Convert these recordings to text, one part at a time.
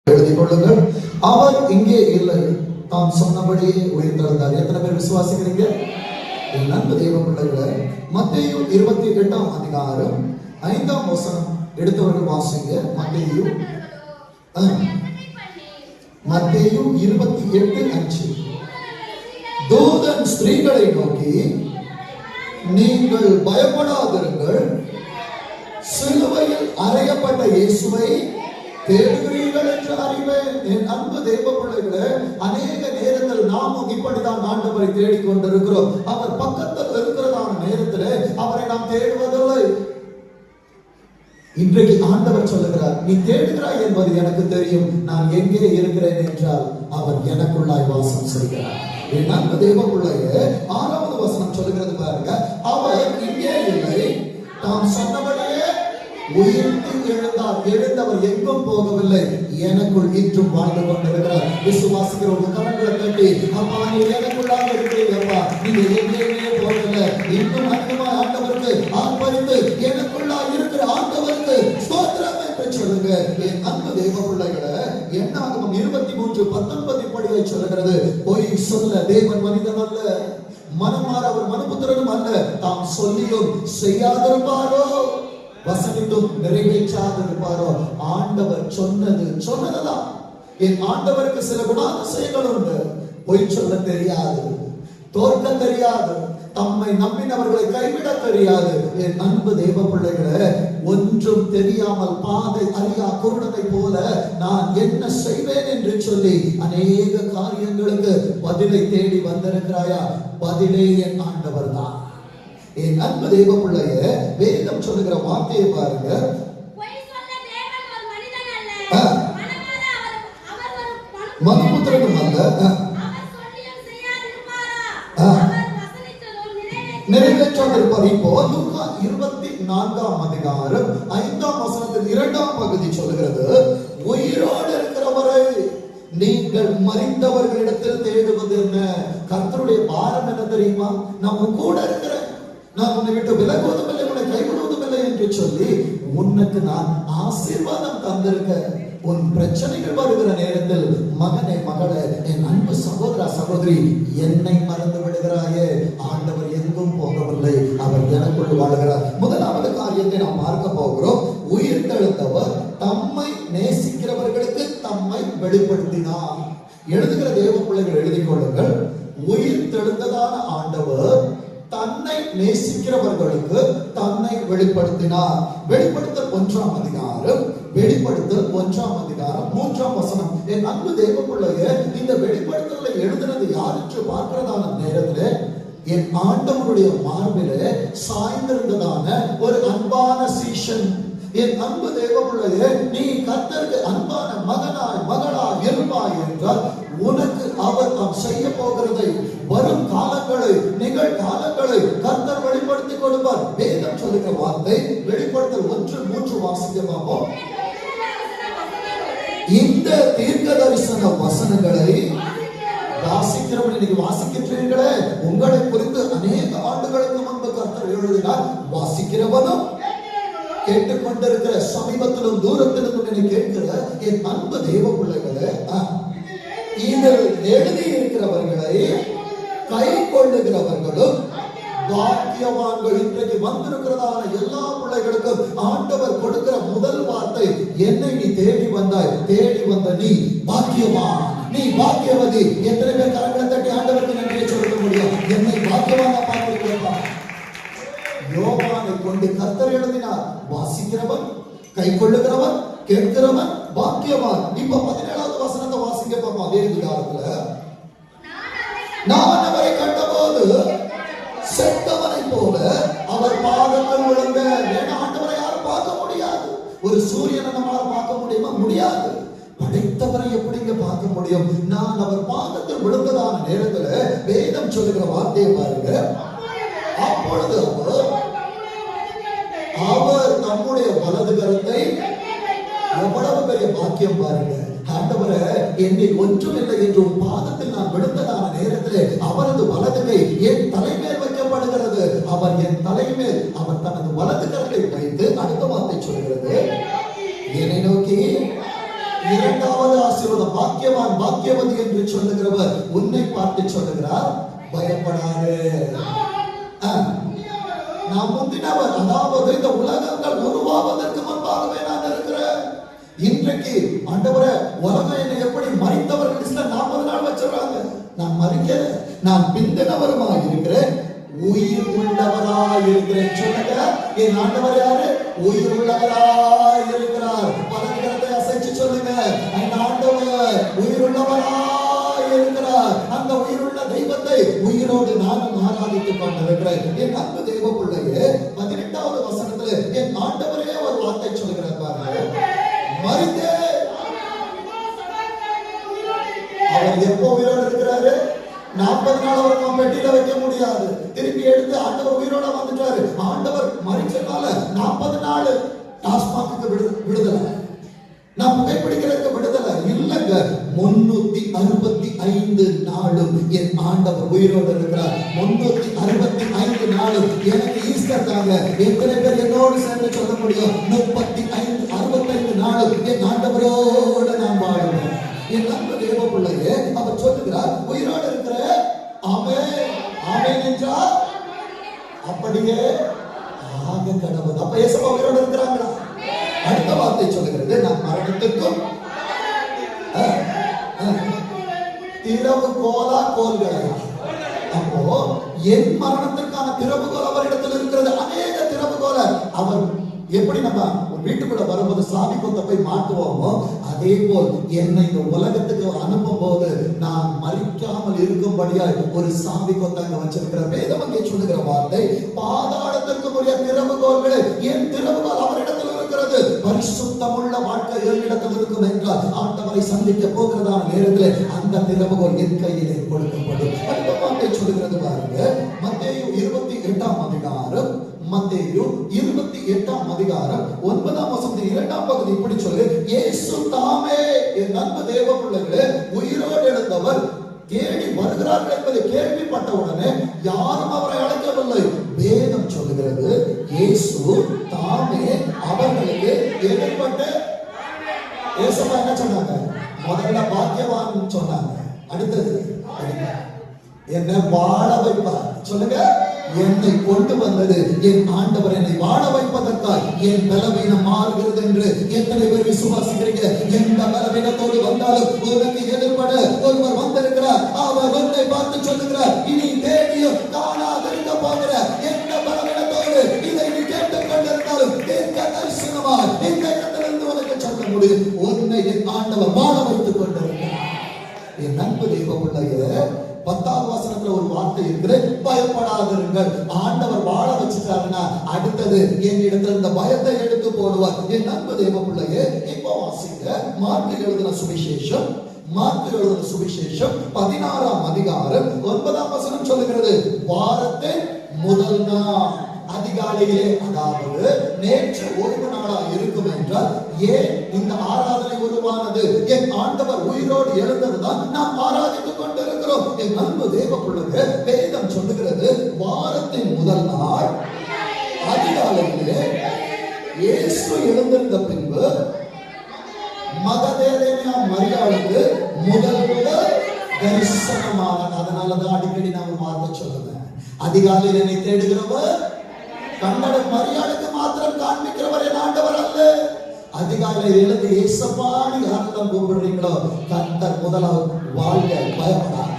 எழுதிக் கொள்ளுங்கள். அவர் இங்கே இல்லை, தாம் சொன்னபடியே உயிர்த்தெழுந்தார். எத்தனை பேர் விசுவாசிக்கிறீங்க? என் அன்பு தேவ பிள்ளைகளை, மத்தேயு 28ஆம் அதிகாரம் 5ஆம் வசனம் எடுத்தவர்கள் வாசிங்க. மத்தேயு 28:5. தூதன் ஸ்திரீகளை நோக்கி, நீங்கள் பயப்படாதிருங்கள், சிலுவையில் அறையப்பட்ட இயேசுவை தேடுகிறீர்கள் என்று அறிவேன். என் அன்பு தேவ பிள்ளைகளே, அநேக நேரத்தில் நாமும் இப்படிதான் ஆண்டவரை தேடிக்கொண்டிருக்கிறோம். அவர் பக்கத்தில் இருக்கிறதான நேரத்தில் அவரை நாம் தேடுவதில்லை. இன்றைக்கு ஆண்டவர் சொல்லுகிறார், நீ தேடுகிறாய் என்பது எனக்கு தெரியும், நான் எங்கே இருக்கிறேன் என்றால் அவர் எனக்குள்ளாய் வாசம் செய்கிறார். என் அன்பு தேவ பிள்ளையே, 6வது வசனம் சொல்லுகிறது பாருங்க, அவர் இங்கே இல்லை, தாம் சொன்னபடியே உயிர்த்து எழுந்தார். எழுந்தவர் எங்கும் போகவில்லை, எனக்குள் இன்றும் வாழ்ந்து கொண்டிருக்கிறார். விசுவாசிக்கிற ஒரு கரங்களை தட்டி, அப்பா நீ எனக்குள்ளாக இருக்கிறீங்கப்பா, நீங்க எங்கேயுமே போகல, இன்னும் அதிகமா ஆண்டவருக்கு ஆர்ப்பரித்து எனக்குள்ளாக இருக்கிற ஆண்டவருக்கு ஸ்தோத்திரம் என்று சொல்லுங்க. என் அன்பு தேவ பிள்ளைகளை, என்னாகமம் 23:19 இப்படியே சொல்லுகிறது, பொய் சொல்ல தேவன் மனிதன் அல்ல, மனமாற அவர் மனுபுத்திரனும் அல்ல, தாம் சொல்லியும் செய்யாதிருப்பாரோ, வசனித்தும் நிறைவேற்றாதிருப்பாரோ. ஆண்டவர் சொன்னதுதான். என் ஆண்டவருக்கு சில குணாதிசயங்கள் உண்டு. பொய் சொல்ல தெரியாது, தோற்க தெரியாது, தம்மை நம்பினவர்களை கைவிட தெரியாது. என் அன்பு தேவ பிள்ளைகளை, ஒன்றும் தெரியாமல் பாதை அறியா குருடனை போல நான் என்ன செய்வேன் என்று சொல்லி அநேக காரியங்களுக்கு பதிலை தேடி வந்திருக்கிறாயா? பதிலே என் ஆண்டவர் தான். என் அன்பு தேவ பிள்ளைய, வேதம் சொல்லுகிற வார்த்தையை பாருங்க, மனுபுத்திரனும் அல்ல, நிறைவேற்றாதிருப்பார். இப்போ லூக்கா 24ஆம் அதிகாரம் 5ஆம் வசனத்தின் 2ஆம் பகுதி சொல்லுகிறது, உயிரோடு இருக்கிறவரை நீங்கள் மரித்தவர்களிடத்தில் தேடுவது என்ன? கர்த்தருடைய பாரம் என்ன தெரியுமா? நம்ம கூட இருக்கிறேன், நான் உன்னை விட்டு விலகுவதும் இல்லை, உன்னை கைவிடுவதும் இல்லை என்று சொல்லி உனக்கு நான் ஆசீர்வாதம் தந்திருக்கேன். உன் பிரச்சனைகள் வருகிற நேரத்தில் மகனே மகளே, என் அன்பு சகோதரா சகோதரி, என்னை மறந்து விடுகிறாயே, ஆண்டவர் எங்கும் போகவில்லை, அவர் எனக்குள் வாழ்கிறார். முதலாவது காரியத்தை நாம் பார்க்க போகிறோம். உயிர்த்தெழுந்தவர் தம்மை நேசிக்கிறவர்களுக்கு தம்மை வெளிப்படுத்தினார். எழுதுகிற தேவ பிள்ளைகள் எழுதிக் கொள்ளுங்கள். உயிர்த்தெழுந்ததான ஆண்டவர் தன்னை நேசிக்கிறவர்களுக்கு தன்னை வெளிப்படுத்தினார். வெளிப்படுத்தல் 1ஆம் அதிகாரம் 3ஆம் வசனம். என் அன்பு தேவ பிள்ளையே, இந்த வெளிப்படுத்தலை எழுதுனது யார் என்று பார்க்கிறதான நேரத்தில் என் ஆண்டவருடைய மார்பிலே சாய்ந்திருந்ததான ஒரு அன்பான சீஷன். என் அன்பு தேவ பிள்ளையே, நீ கர்த்தருக்கு அன்பான மகனாய் மகளாய் இருப்பாய் என்றால் உனக்கு அவர் தாம் செய்ய போகிறதை, வரும் காலங்களை, நிகழ்காலங்களை கர்த்தர் வெளிப்படுத்திக் கொடுப்பார். வேதம் சொல்லுகிற வார்த்தை வெளிப்படுத்தல் 1:3 வாசிக்கலாமோ? இந்த தீர்க்க தரிசன வசனங்களை வாசிக்கிறவன், இன்னைக்கு வாசிக்கின்றீர்களே, உங்களை குறித்து அநேக ஆண்டுகளுக்கு முன்பு கர்த்தர் எழுதினார். வாசிக்கிறவனும் கேட்டுக்கொண்டிருக்கிற, சமீபத்திலும் தூரத்திலும் என்னை கேட்கிற என் அன்பு தேவ பிள்ளைகளே, இதில் எழுதி இருக்கிறவர்களை கை கொள்ளுகிறவர்களும் பாக்கியவான்கள். இன்றைக்கு வந்திருக்கிறதான எல்லா பிள்ளைகளுக்கும் ஆண்டவர் கொடுக்கிற முதல் வார்த்தை, என்னை நீ தேடி வந்தாய், தேடி வந்த நீ பாக்கியவான், நீ பாக்கியவதி. எத்தனை பேர் கரங்களை தட்டி ஆண்டவருக்கு நன்றியை சொல்ல முடியும்? என்னை பாக்கியவானா பார்த்திருக்கிறேன். யோவானை கொண்டு கர்த்தர் எழுதினார். வாசிக்கிறவன், கை கொள்ளுகிறவன், கேட்கிறவன் பாக்கியவான். இப்ப 17வது வசனத்தை வாசிக்க பார்ப்போம். அதே அதிகாரத்துல, நான் அவரை கண்டபோது செத்தவனை போல அவர் பாதத்தில் விழுந்த. ஏன்னா ஆண்டவரை யாரும் பார்க்க முடியாது. ஒரு சூரியனை நம்மளால பார்க்க முடியுமா? முடியாது. படைத்தவரை எப்படிங்க பார்க்க முடியும்? நான் அவர் பாதத்தில் விழுந்ததான நேரத்துல வேதம் சொல்லுகிற வார்த்தையை பாருங்க, அப்பொழுது அவர் நம்முடைய வலது கரத்தை, எவ்வளவு பெரிய பாக்கியம் பாருங்க. ஆண்டவரே, என்னில் ஒன்றுமில்லை என்று பாதத்தில் நான் விழுந்ததான நேரத்திலே அவரது வலது கை என் தலைமேல் வைக்கப்படுகிறது. அவர் என் தலைமேல் அவர் தனது வலது கரத்தை வைத்து அடுத்த வார்த்தை சொல்கிறது, என்னை நோக்கி இரண்டாவது இரண்டாவது ஆசீர்வாதம், பாக்கியவான் பாக்கியவதி என்று சொல்லுகிறவர் உன்னை பார்த்து சொல்லுகிறார், பயப்படாதே. நான் முந்தினவர், அதாவது இந்த உலகங்கள் உருவாவதற்கு முன்பாகவே நான் இருக்கிறேன். இன்றைக்கு ஆண்டவரே, உலகம் என்னை எப்படி மறித்தவர்கள் 40 நாள் வச்சிருக்காங்க. நான் மறிக்கல, நான் பிந்தினவருமாய் இருக்கிறேன், உயிர் உள்ளவராய் இருக்கிறேன். சொல்லுங்க, என் ஆண்டவர் யாரு? உயிர் உள்ளவராய் இருக்கிறார். பலகரத்தை அசைச்சு சொல்லுங்க, என் ஆண்டவர் உயிர் உள்ளவராய் இருக்கிறார். அந்த உயிருள்ள தெய்வத்தை உயிரோடு நானும் ஆராதித்துக் கொண்டிருக்கிறேன். என் அன்பு தெய்வ பிள்ளையே, 18வது வசனத்துல என் ஆண்டவரே ஒரு வார்த்தை சொல்கிறார் பாருங்க, மரித்தே. அவர் எப்போ உயிரோடு இருக்கிறாரு? 40 நாள் அவர் பெட்டியில வைக்க முடியாது. திருப்பி எடுத்து ஆண்டவர் உயிரோட வந்துட்டாரு. ஆண்டவர் மரிச்சனால 40 நாள் டாஸ்மாக்கு விடுதலை, நான் புகைப்பிடிக்கிறதுக்கு விடுதலை இல்லைங்க. 365 நாளும் என் ஆண்டவர் உயிரோடு இருக்கிறார். 365 நாளும் எனக்கு ஈஸ்டர் தாங்க. எத்தனை பேர் என்னோடு சேர்ந்து சொல்ல முடியும்? 65 நாளும் என் ஆண்டவரோடு நான் வாழுவேன். என் அன்பு தேவ பிள்ளையே, அவர் சொல்லுகிறார், உயிரோடு இருக்கிற ஆமென் ஆமென் என்றால் அப்படியே ஆக கடவுள். அப்ப இயேசுவா உயிரோடு இருக்கிறாங்களா? அடுத்த வார்த்தை சொல்லுகிறது, நான் மரணத்திற்கும் திறவுகோலா கோல்களா. அப்போ என் மரணத்திற்கான திறவுகோல் அவரிடத்தில் இருக்கிறது. அநேக திறவுகோல அவர் எப்படி நம்ம வீட்டுக்குள்ள வரும்போது சாமி கொத்த போய் மாட்டுவோமோ, அதே போல் என்னை இந்த உலகத்துக்கு அனுப்பும் போது நான் மறிக்காமல் இருக்கும்படியா ஒரு சாமி கொத்த அங்க வச்சிருக்கிற வேதம் அங்கே சொல்லுகிற வார்த்தை, பாதாளத்திற்கு உரிய திறவுகோல்களை, என் திறவுகோல் அவரிடத்தில் இருக்கிறது. பரிசுத்தமுள்ள வாழ்க்கை என்னிடத்தில் இருக்கும் என்றால் ஆண்டவரை சந்திக்க போகிறதான நேரத்தில் அந்த திறவுகோல் என் கையிலே கொடுக்கப்படும். அந்த வார்த்தை சொல்லுகிறது பாருங்க, மத்தேயு 28ஆம் அதிகாரம், மத்தேயு 28ஆம் அதிகாரம் 9ஆம் வசனத்தின் 2ஆம் பகுதி இப்படி சொல்லு, இயேசு தாமே, என் அன்பு தேவ பிள்ளைகளே, உயிரோடு எழுந்தவர் தேடி வருகிறார்கள் என்பதை கேள்விப்பட்ட உடனே யாரும் அவரை அழைக்கவில்லை. வேதம் சொல்லுகிறது, இயேசு தாமே அவர்களுக்கு எதிர்பட்டு. இயேசுவா என்ன சொன்னாங்க? முதல்ல பாக்கியவான் சொன்னாங்க, அடுத்தது என்ன வாழ வைப்பார். சொல்லுங்க, என்னை கொண்டு வந்தது என் ஆண்டவர் என்னை வாழ வைப்பதற்காக. என் பலவீனம் மாறுகிறது என்று எத்தனை பேர் விசுவாசிக்கிறீங்க? எந்த பலவீனத்தோடு வந்தாலும் உனக்கு எதிர்பட ஒருவர் வந்திருக்கிறார். அவர் உன்னை பார்த்து சொல்லுகிறார், இனி தேடியும் காணாதிருக்க போகிற எந்த பலவீனத்தோடு இதை நீ கேட்டுக் கொண்டிருந்தாலும் எந்த தரிசனமா எந்த இடத்திலிருந்து உனக்கு சொல்ல முடியும்? உன்னை என் ஆண்டவர் வாழ வைத்துக் கொண்டிருக்கிறார். என் நண்பு தெய்வ பிள்ளைய 10ஆம் வசனத்துல ஒரு வார்த்தை இருக்குது, பயப்படாதிருங்கள். ஆண்டவர் வாழ வச்சுட்டாருன்னா அடுத்தது என்னிடத்துல இந்த பயத்தை எடுத்து போடுவார். என் நண்பு தேவ பிள்ளையே, இப்போ வாசிங்க மார்க்கு எழுதின சுவிசேஷம், மார்க்கு எழுதின சுவிசேஷம் 16ஆம் அதிகாரம் 9ஆம் வசனம் சொல்லுகிறது, வாரத்தின் முதல் நாள் அதிகாலையிலே, அதாவது நேற்று ஓய்வு நாளா இருக்கும் என்றால் ஏன் இந்த ஆராதனை உருவானது? என் ஆண்டவர் உயிரோடு எழுந்ததுதான் நாம் ஆராதித்துக் கொண்டிருக்கிறோம். என் அன்பு தேவ பிள்ளைகளே, வேதம் சொல்லுகிறது, வாரத்தின் முதல் நாள் அதிகாலையிலே இயேசு எழுந்திருந்த பின்பு மகதலேனா மரியாளுக்கு முதல் தரிசனமான. அதனாலதான் அடிக்கடி நான் வார்த்தை சொல்லுவேன், அதிகாலையில் என்னை தேடுகிறவர் கண்ணட மரியாளுக்கு மாத்திரம் காண்பிக்கிறவர் என் ஆண்டவர் அல்ல. அதிகாலையில் எழுந்து ஏசப்பான்னு யாரெல்லாம் கூப்பிடுறீங்களோ கர்த்தர் முதலாவது வாழ்க, பயப்படாத.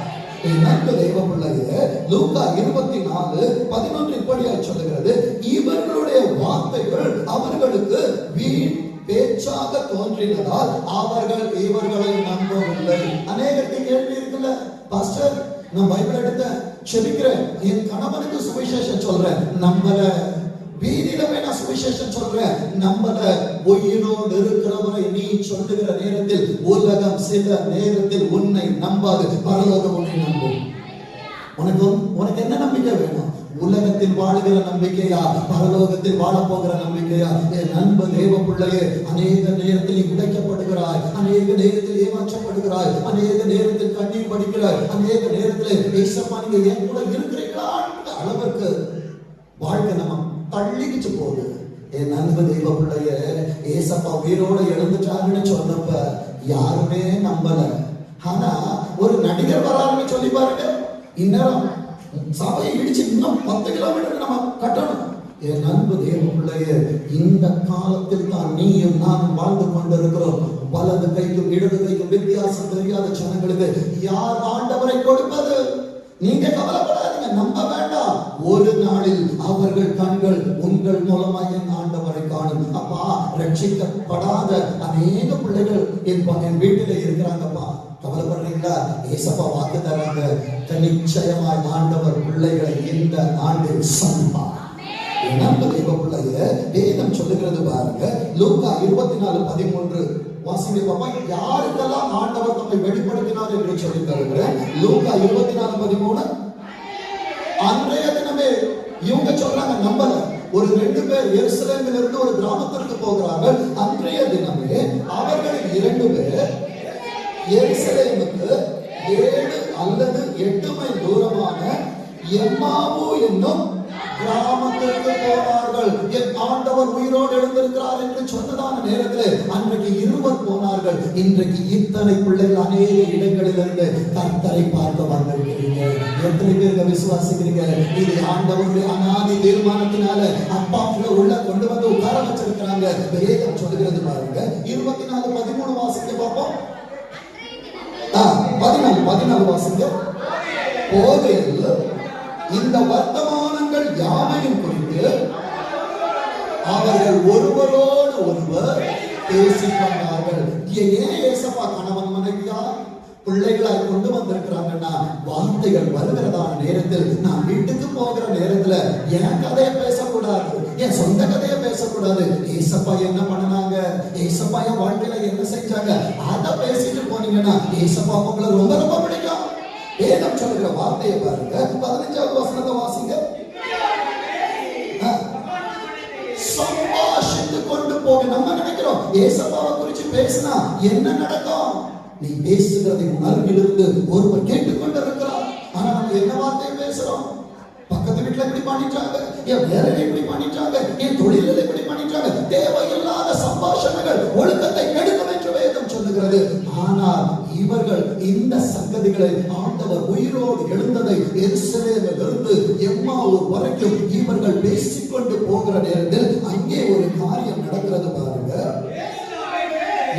நன்கு தெய்வ பிள்ளையே, லூக்கா 24:11 இப்படியா சொல்லுகிறது, இவர்களுடைய வார்த்தைகள் அவர்களுக்கு வீண் பேச்சாக தோன்றினதால் அவர்கள் இவர்களை நம்பவில்லை. அநேகருக்கு கேள்வி இருக்குல்ல, பாஸ்டர் நான் பைபிள் எடுத்த செபிக்கிறேன், என் கணவனுக்கு சுவிசேஷம் சொல்றேன், நம்மள வீதியில வேணா சுவிசேஷம் சொல்றேன், நம்மள உயிரோடு இருக்கிறவரை நீ சொல்லுகிற நேரத்தில் உலகம் சில நேரத்தில் உன்னை நம்பாது, பரலோகம் உன்னை நம்பும். உனக்கு என்ன நம்பிக்கை வேணும்? உலகத்தில் வாழுகிற நம்பிக்கையா, பரலோகத்தில் வாழ போகிற நம்பிக்கையா? என் நண்பு தேவ பிள்ளையே, அநேக நேரத்தில் உடைக்கப்படுகிறாய், அநேக நேரத்தில் ஏமாற்றப்படுகிறாய், அநேக நேரத்தில் கண்ணீர் படிக்கிறாய், அநேக நேரத்தில் ஏசப்பா நீங்க என் கூட இருக்கிறீங்களா அளவுக்கு வாழ்க்கை நம்ம தள்ளிக்கிச்சு போகுது. என் நண்பு தெய்வ பிள்ளைய, ஏசப்பா உயிரோட எழுந்துட்டாருன்னு சொன்னப்ப யாருமே நம்பல. ஆனா ஒரு நடிகர் வராருன்னு சொல்லி பாருங்க, இந்நேரம் சபையை இடிச்சு இன்னும் 10 கிலோமீட்டர் நம்ம கட்டணும். என் அன்பு தேவ பிள்ளையே, இந்த காலத்தில் தான் நீயும் நான் வாழ்ந்து கொண்டிருக்கிறோம். வலது கைக்கும் இடது கைக்கும் வித்தியாசம் தெரியாத ஜனங்களுக்கு யார் ஆண்டவரை கொடுப்பது? நீங்க கவலைப்படாதீங்க, நம்ப வேண்டாம். ஒரு நாளில் அவர்கள் கண்கள் உங்கள் மூலமா என் ஆண்டவரை காணும். அப்பா, ரட்சிக்கப்படாத அநேக பிள்ளைகள் என் வீட்டில இருக்கிறாங்கப்பா. கவலைப்படுறீங்களா? ஏசப்பா வாக்கு தராங்க, நிச்சயமாய் ஆண்டவர் பிள்ளைகளை இந்த ஆண்டு சந்திப்பார். வேதம் சொல்லுகிறது பாருங்க, லூக்கா 24:13 வாசிங்க பாப்பா. யாருக்கெல்லாம் ஆண்டவர் தம்மை வெளிப்படுத்தினார் என்று சொல்லி தருகிறேன். லூக்கா 24:13. அன்றைய தினமே இவங்க சொல்றாங்க, நம்பல. ஒரு 2 பேர் எருசலேமில் இருந்து ஒரு கிராமத்திற்கு போகிறார்கள். அன்றைய தினமே அவர்கள் 2 பேர் எருசலேமுக்கு 7 அல்லது 8 மைல் தூரமான எம்மாவு என்னும் கிராமத்திற்கு போனார்கள். என் ஆண்டவர் உயிரோடு எழுந்திருக்கிறார் என்று சொன்னதான நேரத்தில் அன்றைக்கு 20 போனார்கள். இன்றைக்கு இத்தனை பிள்ளைகள் அநேக இடங்களில் இருந்து கர்த்தரை பார்க்க வந்திருக்கிறீங்க. எத்தனை பேருக்கு விசுவாசிக்கிறீங்க? இது ஆண்டவருடைய அநாதி தீர்மானத்தினால அப்பாக்களை உள்ள கொண்டு வந்து உட்கார வச்சிருக்கிறாங்க. வேதம் சொல்லுகிறது பாருங்க, 24:13 வாசிக்க பார்ப்போம். 14 வாசிங்க. போகையில் இந்த வர்த்தமானங்கள் யாவையும் குறித்து அவர்கள் ஒருவரோடு ஒருவர் பேசிக்கொண்டார்கள். ஏன் ஏசப்பா கணவன் மனைவியா பிள்ளைகளாய் கொண்டு வந்திருக்கிறாங்கன்னா, வார்த்தைகள் வருகிறதான நேரத்தில், நான் வீட்டுக்கு போகிற நேரத்துல என் கதையை பேசக்கூடாது, என் சொந்த கதையை பேசக்கூடாது. ஏசப்பா என்ன பண்ணாங்க, ஏசப்பா என் வாழ்க்கையில என்ன செஞ்சாங்க, அதை பேசிட்டு போனீங்கன்னா ஏசப்பா உங்களை ரொம்ப ரொம்ப பிடிக்கும். வேதம் சொல்லுகிற வார்த்தையை பாருங்க, 15வது வசனத்தை வாசிங்க. சம்பாஷித்து கொண்டு போக நம்ம நினைக்கிறோம், ஏசப்பாவை குறித்து பேசினா என்ன நடக்கும்? நீ பேசுகிறதை உணர்விலிருந்து ஒருவர் கேட்டுக்கொண்டு இருக்கிறார். ஆனா நம்ம என்ன வார்த்தையை பேசுறோம்? பக்கத்து வீட்டுல இப்படி பண்ணிட்டாங்க, என் வேலையில இப்படி பண்ணிட்டாங்க, என் தொழிலில் இப்படி பண்ணிட்டாங்க. தேவையில்லாத சம்பாஷணைகள் ஒழுக்கத்தை கெடுக்கும் என்று வேதம் சொல்லுகிறது. ஆனால் இவர்கள் இந்த சங்கதிகளை ஆண்டவர் உயிரோடு எழுந்ததை எருசலேமில் இருந்து எம்மாவூர் வரைக்கும் இவர்கள் பேசிக்கொண்டு போகிற நேரத்தில் அங்கே ஒரு காரியம் நடக்கிறது பாருங்க.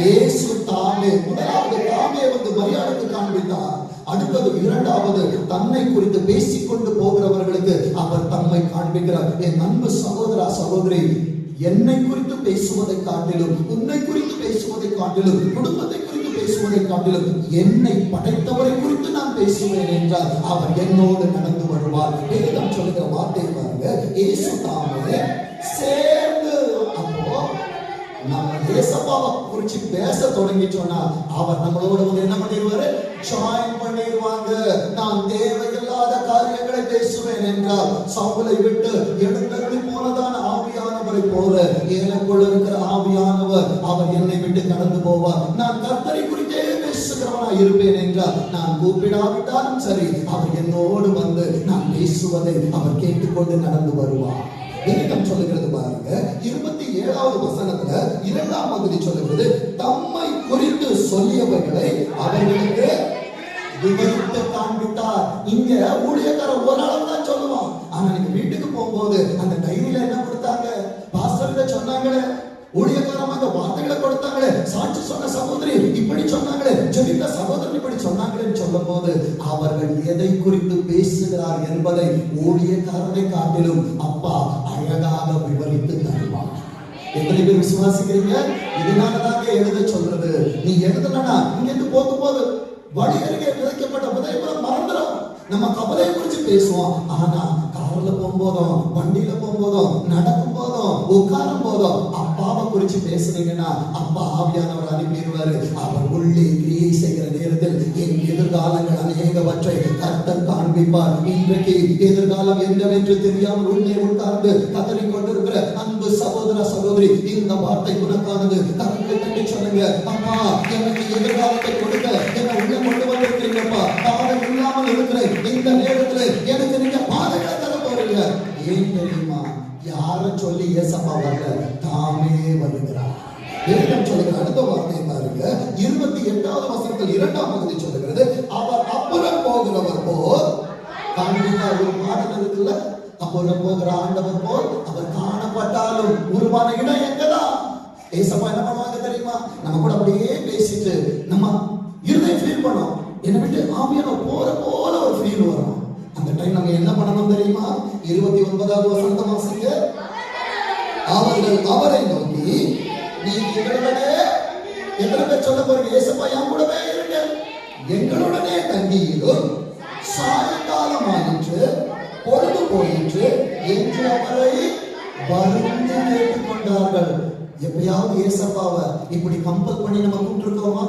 இயேசு தாமே, முதலாவது தாமே வந்து மரியாதைக்கு காண்பித்தார். அடுத்தது இரண்டாவது தன்னை குறித்து பேசிக்கொண்டு போகிறவர்களுக்கு அவர் தம்மை காண்பிக்கிறார். என் அன்பு சகோதரா சகோதரி, என்னை குறித்து பேசுவதை காட்டிலும், உன்னை குறித்து பேசுவதை காட்டிலும், குடும்பத்தை குறித்து பேசுவதை காட்டிலும் என்னை படைத்தவரை குறித்து நான் பேசுவேன் என்றால் அவர் என்னோடு நடந்து வருவார். வேதம் சொல்லுகிற வார்த்தை பாருங்க, இயேசு தாமே சேர்ந்து. அப்போ நம்ம ஏசப்பாவை குறிச்சு பேச தொடங்கிட்டோம்னா அவர் நம்மளோட வந்து என்ன பண்ணிடுவாரு, ஜாயின் பண்ணிடுவாங்க. நான் தேவையில்லாத காரியங்களை பேசுவேன் என்றால் சவுலை விட்டு எழுந்தருளி போனதான ஆவியானவரை போல எனக்குள்ள இருக்கிற ஆவியானவர் அவர் என்னை விட்டு கடந்து போவார். நான் கர்த்தரை குறித்தே பேசுகிறவனா இருப்பேன் என்றால் நான் கூப்பிடாவிட்டாலும் சரி, அவர் என்னோடு வந்து நான் பேசுவதை அவர் கேட்டுக்கொண்டு நடந்து வருவார். வேதம் சொல்லுகிறது பாருங்க, 27வது வசனத்துல 2ஆம் பகுதி சொல்லுகிறது, தம்மை குறித்து சொல்லியவர்களை அவர்களுக்கு விவரித்து காண்பித்தார். இங்க ஊழியக்காரர் ஓரளவு தான் சொல்லுவான். ஆனா நீங்க வீட்டுக்கு போகும்போது அந்த டைரியில என்ன கொடுத்தாங்க, பாஸ்டர் சொன்னாங்களே, ஊழியக்காரமா அந்த வார்த்தைகளை கொடுத்தாங்களே, சாட்சி சொன்ன சகோதரி இப்படி சொன்னாங்களே, ஜெபித்த சகோதரன் இப்படி சொன்னாங்களேன்னு சொல்லும் போது அவர்கள் எதை குறித்து பேசுகிறார் என்பதை ஊழியக்காரரை காட்டிலும் அப்பா அழகாக விவரித்து தருவார். எத்தனை பேர் விசுவாசிக்கிறீங்க? இதனாலதாங்க எழுத சொல்றது. நீ எழுதலன்னா இங்க இருந்து போகும்போது வழி அருகே விதைக்கப்பட்ட விதை மறந்துடும். நம்ம கவலையை குறிச்சு பேசுவோம். ஆனா கார்ல போகும்போதும், வண்டியில போகும்போதும், நடக்கும் போதும், உட்காரும் போதும் அப்பாவை குறிச்சு பேசுனீங்கன்னா அப்பா ஆவியானவர் அனுப்பிடுவாரு. அவர் உள்ளே கிரியை செய்கிற நேரத்தில் என் எதிர்காலங்கள் அநேகவற்றை கர்த்தர் காண்பிப்பார். இன்றைக்கு எதிர்காலம் என்னவென்று தெரியாமல் உள்ளே உட்கார்ந்து கதறி கொண்டிருக்கிற அன்பு சகோதர சகோதரி, இந்த வார்த்தை உனக்கானது. கரங்களை தட்டி சொல்லுங்க, அப்பா எனக்கு எதிர்காலத்தை கொடுக்க என்ன உள்ள கொண்டு வந்திருக்கிறீங்கப்பா. பாதை இல்லாமல் இருக்கிறேன். இந்த நேரத்துல எனக்கு நீங்க பாதைகளை தர போறீங்க. ஏன் தெரியுமா? யார சொல்லி ஏசப்பா வரல, தாமே வருகிறார். வேதம் சொல்லுகிற அடுத்த வார்த்தை பாருங்க, 28 வசனத்தில் 2ஆம் பகுதி சொல்லுகிறது, அவர் அப்புறம் போகிறவர் போல். கண்டிப்பா ஒரு பாடல் இருக்குல்ல, அப்புறம் போகிற ஆண்டவர் போல் அவர் காணப்பட்டாலும் உருவான இடம் எங்கதான்? ஏசப்பா என்ன பண்ணுவாங்க தெரியுமா? நம்ம கூட அப்படியே பேசிட்டு நம்ம இருதயம் ஃபீல் பண்ணோம், என்னை விட்டு ஆவியானவர் போற போல ஒரு ஃபீல் வரும். அந்த டைம் நம்ம என்ன பண்ணணும் தெரியுமா? 29வது வசனத்தை வாசிங்க. அவர்கள் அவரை நோக்கி, நீ எங்களுடனே, எத்தனை பேர் சொல்ல போறீங்க? ஏசப்பா என் கூடவே இருங்க, எங்களுடனே தங்கியிலும் சாயங்காலம் ஆயிற்று, பொழுது போயிற்று என்று அவரை வருந்தி கேட்டுக்கொண்டார்கள். எப்பயாவது ஏசப்பாவை இப்படி கம்பல் பண்ணி நம்ம கூப்பிட்டுருக்கோமா?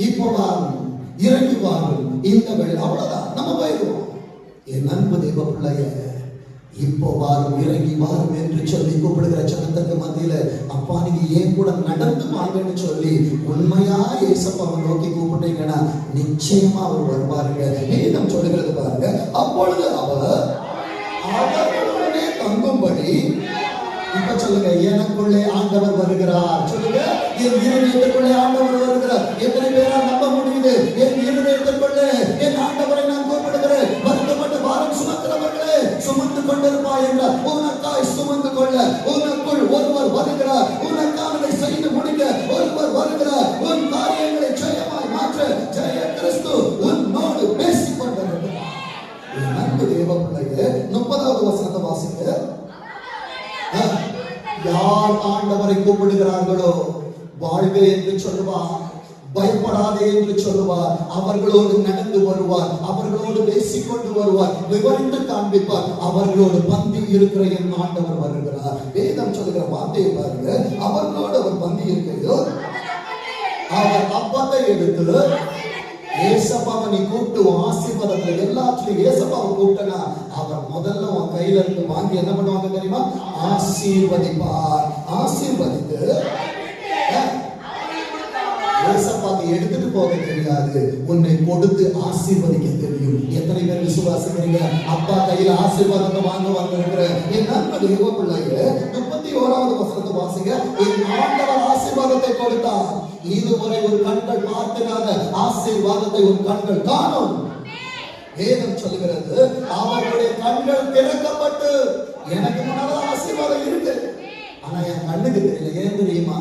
இப்போ வாரும், இறங்கி வாரும், இந்த வேளை அவ்வளவுதான், நம்ம போயிடுவோம். என் அன்பு தெய்வ பிள்ளைய, இப்போ வாரும், இறங்கி வாரும் என்று சொல்லி கூப்பிடுகிற ஜனத்துக்கு மத்தியில, அப்பா நீங்க ஏன் கூட நடந்து வாங்கன்னு சொல்லி உண்மையா ஏசப்பாவை நோக்கி கூப்பிட்டீங்கன்னா நிச்சயமா அவர் வருவாருங்க. வேதம் சொல்லுகிறது பாருங்க, அப்பொழுது அவர் அவர்களுடனே தங்கும்படி. இப்ப சொல்லுங்க, எனக்குள்ளே ஆண்டவர் வருகிறார். சொல்லுங்க, என் இருதயத்துக்குள்ளே ஆண்டவர் வருகிறார். எத்தனை பேரா நம்ப முடியுது? என் இருதயத்துக்குள்ளே என் ஆண்டவரை நான் கூப்பிடுகிறேன். வருத்தப்பட்ட பாரம் சுமக்கிறவர்களே, சுமந்து கொண்டிருப்பாய் என்றார். உனக்காய் சுமந்து கொள்ள உனக்குள் ஒருவர் வருகிறார். உனக்காக செய்து முடிக்க ஒருவர் வருகிறார். உன் காரியங்களை ஜெயமாய் மாற்ற ஜெய கிறிஸ்து உன்னோடு பேசிக் கொண்டிருக்கிறார். அன்பு தேவ பிள்ளையே, 30வது வசனத்தை வாசிக்க. யார் ஆண்டவரை கூப்பிடுகிறார்களோ வாழ்க என்று சொல்லுவார், பயப்படாதே என்று சொல்லுவார், அவர்களோடு நடந்து வருவார், அவர்களோடு பேசிக்கொண்டு வருவார், விவரித்து காண்பிப்பார், அவர்களோடு பந்தி இருக்கிற என் ஆண்டவர் வருகிறார். வேதம் சொல்லுகிற வார்த்தையை பாருங்க, அவர்களோடு அவர் பந்தி இருக்கிறதோ, அவர் அப்பத்தை எடுத்து ஏசப்பாவை நீ கூப்பிட்டு ஆசீர்வாதத்துல எல்லாத்துலயும் ஏசப்பாவை கூப்பிட்டனா அவர் முதல்ல உன் கையில இருந்து வாங்கி என்ன பண்ணுவாங்க தெரியுமா? ஆசீர்வதிப்பார். ஆசீர்வதித்து ஏசப்பாவை எடுத்துட்டு போக தெரியாது, உன்னை கொடுத்து ஆசீர்வதிக்க தெரியும். எத்தனை பேர் விசுவாசிக்கிறீங்க? அப்பா கையில ஆசீர்வாதத்தை வாங்க வந்திருக்கிற என் நண்ப தேவ பிள்ளைய 31வது வசனத்தை வாசிங்க. என் ஆண்டவர் ஆசீர்வாதத்தை கொடுத்தார், இதுவரை ஒரு கண்கள் பார்த்திராத ஆசீர்வாதத்தை ஒரு கண்கள் காணும். வேதம் சொல்லுகிறது, அவர்களுடைய கண்கள் திறக்கப்பட்டு, எனக்கு முன்னால ஆசீர்வாதம் இருக்கு, ஆனா என் கண்ணுக்கு தெரியல. ஏன் தெரியுமா?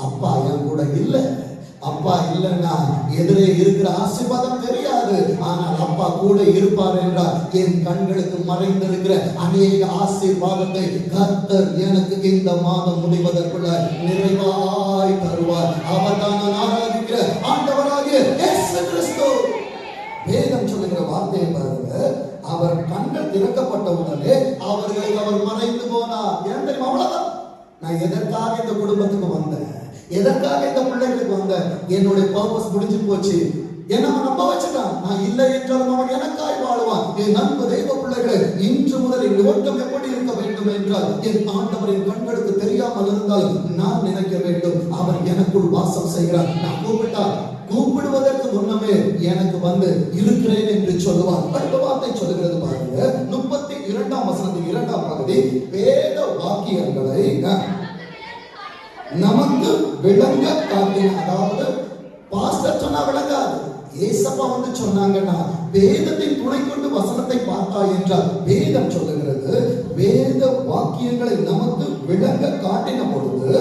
அப்பா என் கூட இல்ல. அப்பா இல்லைன்னா எதிரே இருக்கிற ஆசீர்வாதம் தெரியாது. ஆனால் அப்பா கூட இருப்பார் என்றால் என் கண்களுக்கு மறைந்திருக்கிற அநேக ஆசீர்வாதத்தை கர்த்தர் எனக்கு இந்த மாதம் முடிவதற்குள்ள நிறைவாய் தருவார். அவர் தான் நான் ஆராதிக்கிற ஆண்டவராகிய இயேசு கிறிஸ்து. வேதம் சொல்லுகிற வார்த்தையை பாருங்க, அவர் கண்கள் திறக்கப்பட்ட உடனே அவர்களுக்கு அவர் மறைந்து போனார். ஏன் தெரியுமா? அவ்வளவுதான். நான் எதற்காக இந்த குடும்பத்துக்கு வந்தேன், எதற்காக இந்த பிள்ளைகளுக்கு வந்தேன், என்னுடைய பர்பஸ் முடிஞ்சு போச்சு. என்ன நம்ப வச்சுட்டான், நான் இல்லை என்றாலும் அவன் எனக்காய் வாழ்வான். என் நண்பு தெய்வ பிள்ளைகளை, இன்று முதல் என் ஓட்டம் எப்படி இருக்க வேண்டும் என்றால், என் ஆண்டவரின் கண்களுக்கு தெரியாமல் இருந்தால் நான் நினைக்க வேண்டும், அவர் எனக்குள் வாசம் செய்கிறார். நான் கூப்பிடுவதற்கு முன்னமே எனக்கு வந்து இருக்கிறேன் என்று சொல்லுவார். அடுத்த வார்த்தை சொல்லுகிறது பாருங்க, 32ஆம் வசனத்தின் 2ஆம் பகுதி, வேத வாக்கியங்களை நமக்கு விளங்க காட்டின. அதாவது பாஸ்டர் சொன்னா விளங்காது, ஏசப்பா வந்து சொன்னாங்கன்னா வேதத்தின் துணை கொண்டு வசனத்தை பார்த்தா என்றால் வேதம் சொல்லுகிறது, வேத வாக்கியங்களை நமக்கு விளங்க காட்டின பொழுது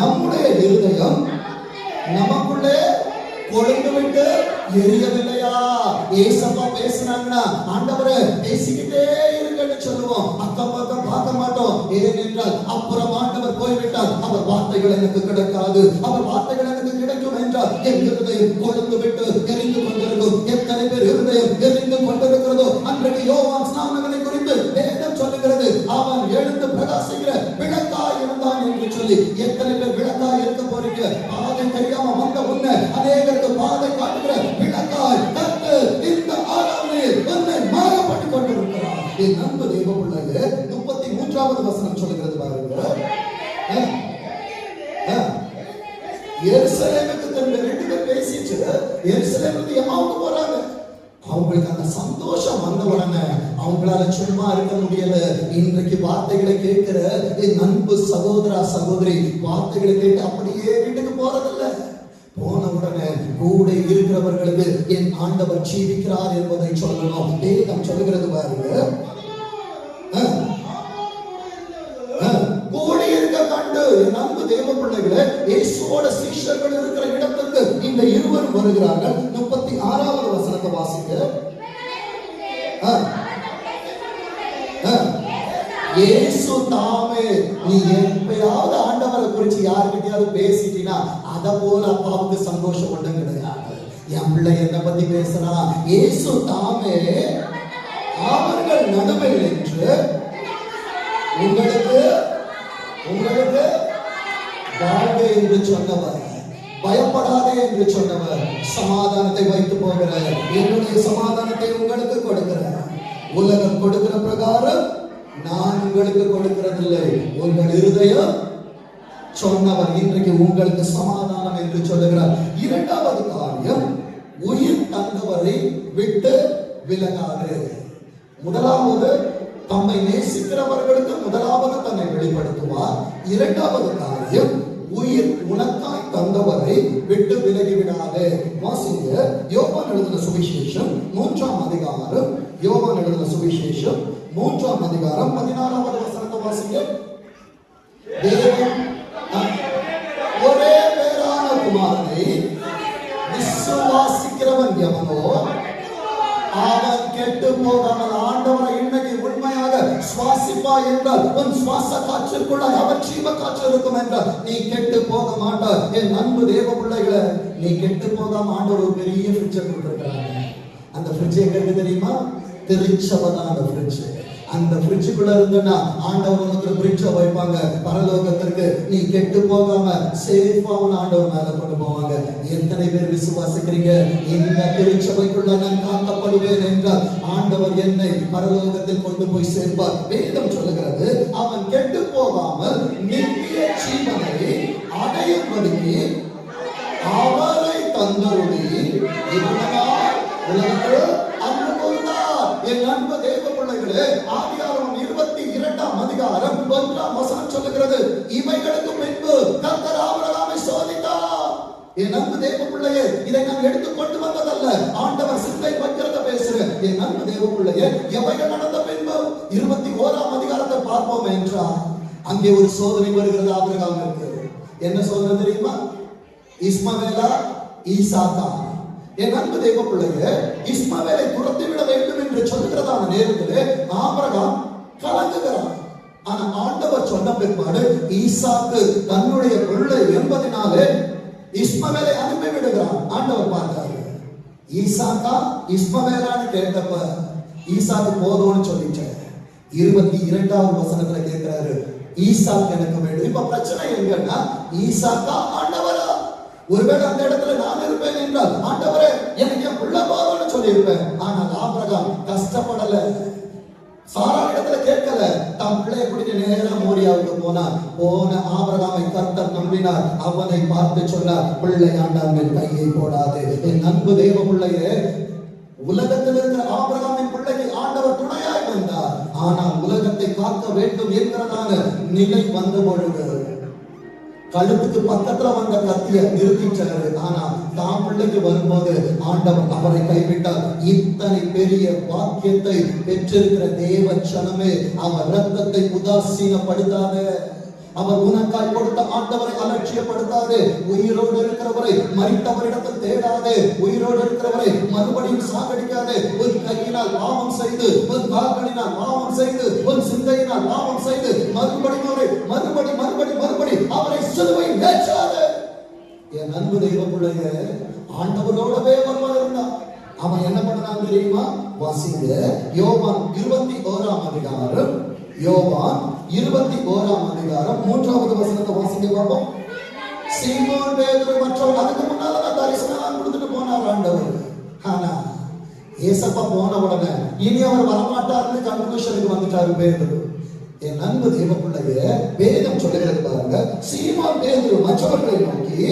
நம்முடைய இருதயம் நமக்குள்ளே கொழுந்து விட்டு எரியவில்லையா? ஏசப்பா பேசினாங்கன்னா ஆண்டவரே பேசிக்கிட்டே இருங்கன்னு சொல்லுவோம், அக்கம் பக்கம் பார்க்க மாட்டோம். ஏனென்றால் அப்புறம் ஆண்டவர் போய்விட்டால் அவர் வார்த்தைகள் எனக்கு கிடைக்காது. அவர் வார்த்தைகள் எனக்கு கிடைக்கும் என்றால் என் இருதயம் கொழுந்து விட்டு எரிந்து கொண்டிருக்கும். எத்தனை பேர் இருதயம் எரிந்து கொண்டிருக்கிறதோ அன்றைக்கு யோவான் ஸ்நானகனை குறித்து வேதம் சொல்லுகிறது, அவன் எழுந்து பிரகாசிக்கிற விளக்காய் இருந்தான் என்று சொல்லி. எத்தனை பேர் விளக்காய் இருக்க போறீங்க? பாதை தெரியாம வந்த உன்னை அநேகருக்கு பாதை காட்டுகிற விளக்காய் கர்த்தர் இந்த ஆராதனையில் உன்னை மாறப்பட்டு கொண்டிருக்கிறார். என் நண்பு தெய்வ பிள்ளைகளே, 33வது வசனம் சொல்லுகிறது பாருங்க, எருசலேமுக்கு தன்னுடைய 2 பேர் பேசிச்சு எருசலேமுக்கு எம்மாவுக்கு போறாங்க. அவங்களுக்கு அந்த சந்தோஷம் வந்த உடனே அவங்களால சும்மா இருக்க முடியல. இன்றைக்கு வார்த்தைகளை கேட்கிற என் அன்பு சகோதரா சகோதரி, வார்த்தைகளை கேட்டு அப்படியே வீட்டுக்கு போறதில்ல. போன உடனே கூட இருக்கிறவர்களுக்கு என் ஆண்டவர் ஜீவிக்கிறார் என்பதை சொல்லணும். வேதம் சொல்லுகிறது பாருங்க, கூடி இருக்க கண்டு என் அன்பு தேவ பிள்ளைகளே, இயேசுவோட சீஷர்கள் இருக்கிற இடத்துக்கு இந்த இருவரும் வருகிறார்கள். 36வது வசனத்தை வாசிங்க. இயேசு தாமே, நீ எப்பயாவது ஆண்டவரை குறிச்சு யாருக்கிட்டையாவது பேசிட்டீனா அத போல அப்பாவுக்கு சந்தோஷம் ஒன்றும் கிடையாது. என் பிள்ளை என்ன பத்தி பேசுறா, இயேசு தாமே அவர்கள் நடுவில் நின்று உங்களுக்கு உங்களுக்கு வாழ்க என்று சொன்னவர், பயப்படாதே என்று சொன்னவர், சமாதானத்தை வைத்து போகிற என்னுடைய சமாதானத்தை உங்களுக்கு கொடுக்கிறேன், உலகம் கொடுக்கிற பிரகாரம் நான் உங்களுக்கு கொடுக்கிறதில்லை, உங்கள் இருதயம் சொன்னவர் இன்றைக்கு உங்களுக்கு சமாதானம் என்று சொல்லுகிறார். இரண்டாவது காரியம், உயிர் தந்தவரை விட்டு விலகாது. முதலாவது தம்மை நேசிக்கிறவர்களுக்கு முதலாவது தன்னை வெளிப்படுத்துவார். இரண்டாவது காரியம், உயிர் உனக்காய் தந்தவரை விட்டு விலகிவிடாது. வாசிங்க யோவான் எழுதின சுவிசேஷம் 3ஆம் அதிகாரம், யோவான் எழுதின சுவிசேஷம் 3ஆம் அதிகாரம் 16வது வசனத்தை வாசிங்க. தேவன் ஒரே பேரான குமாரனை விசுவாசிக்கிறவன் எவனோ அவன் கெட்டு போகாமல், ஆண்டவரை இன்னைக்கு உண்மையாக சுவாசிப்பா என்றால் உன் சுவாச காற்றுக்குள்ள அவர் ஜீவ காற்று இருக்கும் என்றால் நீ கெட்டு போக மாட்டார். என் அன்பு தேவ பிள்ளைகளை, நீ கெட்டு போகாம ஆண்டவர் ஒரு பெரிய ஃப்ரிட்ஜை கொடுத்திருக்கிறாங்க. அந்த ஃப்ரிட்ஜ் எங்க இருக்கு தெரியுமா? திருச்சபைதான் அந்த ஃப்ரிட்ஜ். அந்த ஃப்ரிட்ஜுக்குள்ள இருந்தனா ஆண்டவர் உனக்கு ஃப்ரிட்ஜை வைப்பாங்க பரலோகத்திற்கு. நீ கெட்டு போகாம சேஃபா உன் ஆண்டவர் மேல கொண்டு போவாங்க. எத்தனை பேர் விசுவாசிக்கிறீங்க? இந்த திருச்சபைக்குள்ள நான் காக்கப்படுவேன் என்றால் ஆண்டவர் என்னை பரலோகத்தில் கொண்டு போய் சேர்ப்பார். வேதம் சொல்லுகிறது, அவன் கெட்டு போகாமல் நித்திய ஜீவனை அடையும்படி அவரை தந்தருளி உலகத்தில் அன்பு கொண்டார். என் அன்பு தேவ பிள்ளைகளே, ஆதியாகமம் 22ஆம் அதிகாரம் 1ஆம் வசனம் சொல்லுகிறது, இவைகளுக்கு பின்பு கர்த்தர் ஆபிரகாமை சோதித்தார். என் அன்பு தேவ பிள்ளையே, இதை நான் எடுத்து கொண்டு வந்ததல்ல, ஆண்டவர் சிந்தை வைக்கிறத பேசுறேன். என் அன்பு தேவ பிள்ளையே, எவைகள் நடந்த பின்பு 21ஆம் அதிகாரத்தை பார்ப்போம் என்றால் அங்கே ஒரு சோதனை வருகிறது ஆபிரகாமுக்கு. என்ன சோதனை தெரியுமா? இஸ்மவேலா ஈசாக்கா. என் அன்பு தேவ பிள்ளையே, இஸ்மவேலை துரத்திவிட வேண்டும் என்று சொல்கிறதான நேரத்தில் ஆபிரகாம் கலங்குகிறார். ஆனா ஆண்டவர் சொன்ன பிற்பாடு ஈசாக்கு தன்னுடைய பிள்ளை என்பதனாலே இஸ்மவேலை அனுப்பி விடுகிறார். ஆண்டவர் பார்த்தாரு, ஈசாக்கா இஸ்மவேலான்னு கேட்டப்ப ஈசாக்கு போதும்னு சொல்லிட்டாரு. 22ஆவது வசனத்துல கேட்கிறாரு, ஈசாக்கு எனக்கு வேண்டும். இப்ப பிரச்சனை எங்கன்னா, ஈசாக்கா ஆண்டவரா? ஒருவேளை அந்த இடத்துல நான் இருப்பேன் என்றால் ஆண்டவரே எனக்கு என் பிள்ளை போதும்னு சொல்லி இருப்பேன். ஆனால் ஆபிரகாம் கஷ்டப்படல, சாரா இடத்துல கேட்கல, தன் பிள்ளையை கூட்டிட்டு நேரா மோரியாவுக்கு போனார். போன ஆபிரகாமை கர்த்தர் நம்பினார். அவனை பார்த்து சொன்னார், பிள்ளை ஆண்டாங்கள் கையை போடாது. என் அன்பு தேவ பிள்ளையே, உலகத்தில் இருக்கிற ஆபிரகாமின் பிள்ளைக்கு ஆண்டவர் துணையாய் வந்தார். ஆனால் உலகத்தை காக்க வேண்டும் என்கிறதான நிலை வந்த பொழுது கழுத்துக்கு பக்கத்துல வந்த கத்திய நிறுத்திச்சாரு. ஆனா தான் பிள்ளைக்கு வரும்போது ஆண்டவர் அவரை கைவிட்டார். இத்தனை பெரிய வாக்கியத்தை பெற்றிருக்கிற தேவ சனமே, அவர் ரத்தத்தை உதாசீனப்படுத்தாத, அவர் உனக்காய் கொடுத்த ஆண்டவரை அலட்சியப்படுத்தாதே. உயிரோடு இருக்கிறவரை மரித்தவரிடத்தில் தேடாதே. உயிரோடு இருக்கிறவரை மறுபடியும் சாகடிக்காதே. உன் கையினால் பாவம் செய்து, உன் கால்களினால் பாவம் செய்து, உன் சிந்தையினால் பாவம் செய்து மறுபடி அவரை சிலுவையில் ஏற்றாதே. என் அன்பு தெய்வ பிள்ளைய, ஆண்டவரோடவே வருவார் இருந்தான். அவன் என்ன பண்ணான் தெரியுமா? வாசிங்க யோவான் 21ஆம் அதிகாரம், யோவான் 21ஆம் அதிகாரம் 3வது வசனத்தை வாசிங்க பார்ப்போம். சீமோன் பேதுரு மற்றவர்கள் அதுக்கு முன்னால தரிசனம் கொடுத்துட்டு போனார் ஆண்டவர். ஆனா ஏசப்பா போன உடனே இனி அவர் வரமாட்டார்னு கன்க்ளூஷனுக்கு வந்துட்டாரு பேதுரு. என் அன்பு தேவ பிள்ளைய, வேதம் சொல்லுகிறது பாருங்க, சீமோன் பேதுரு மற்றவர்களை நோக்கி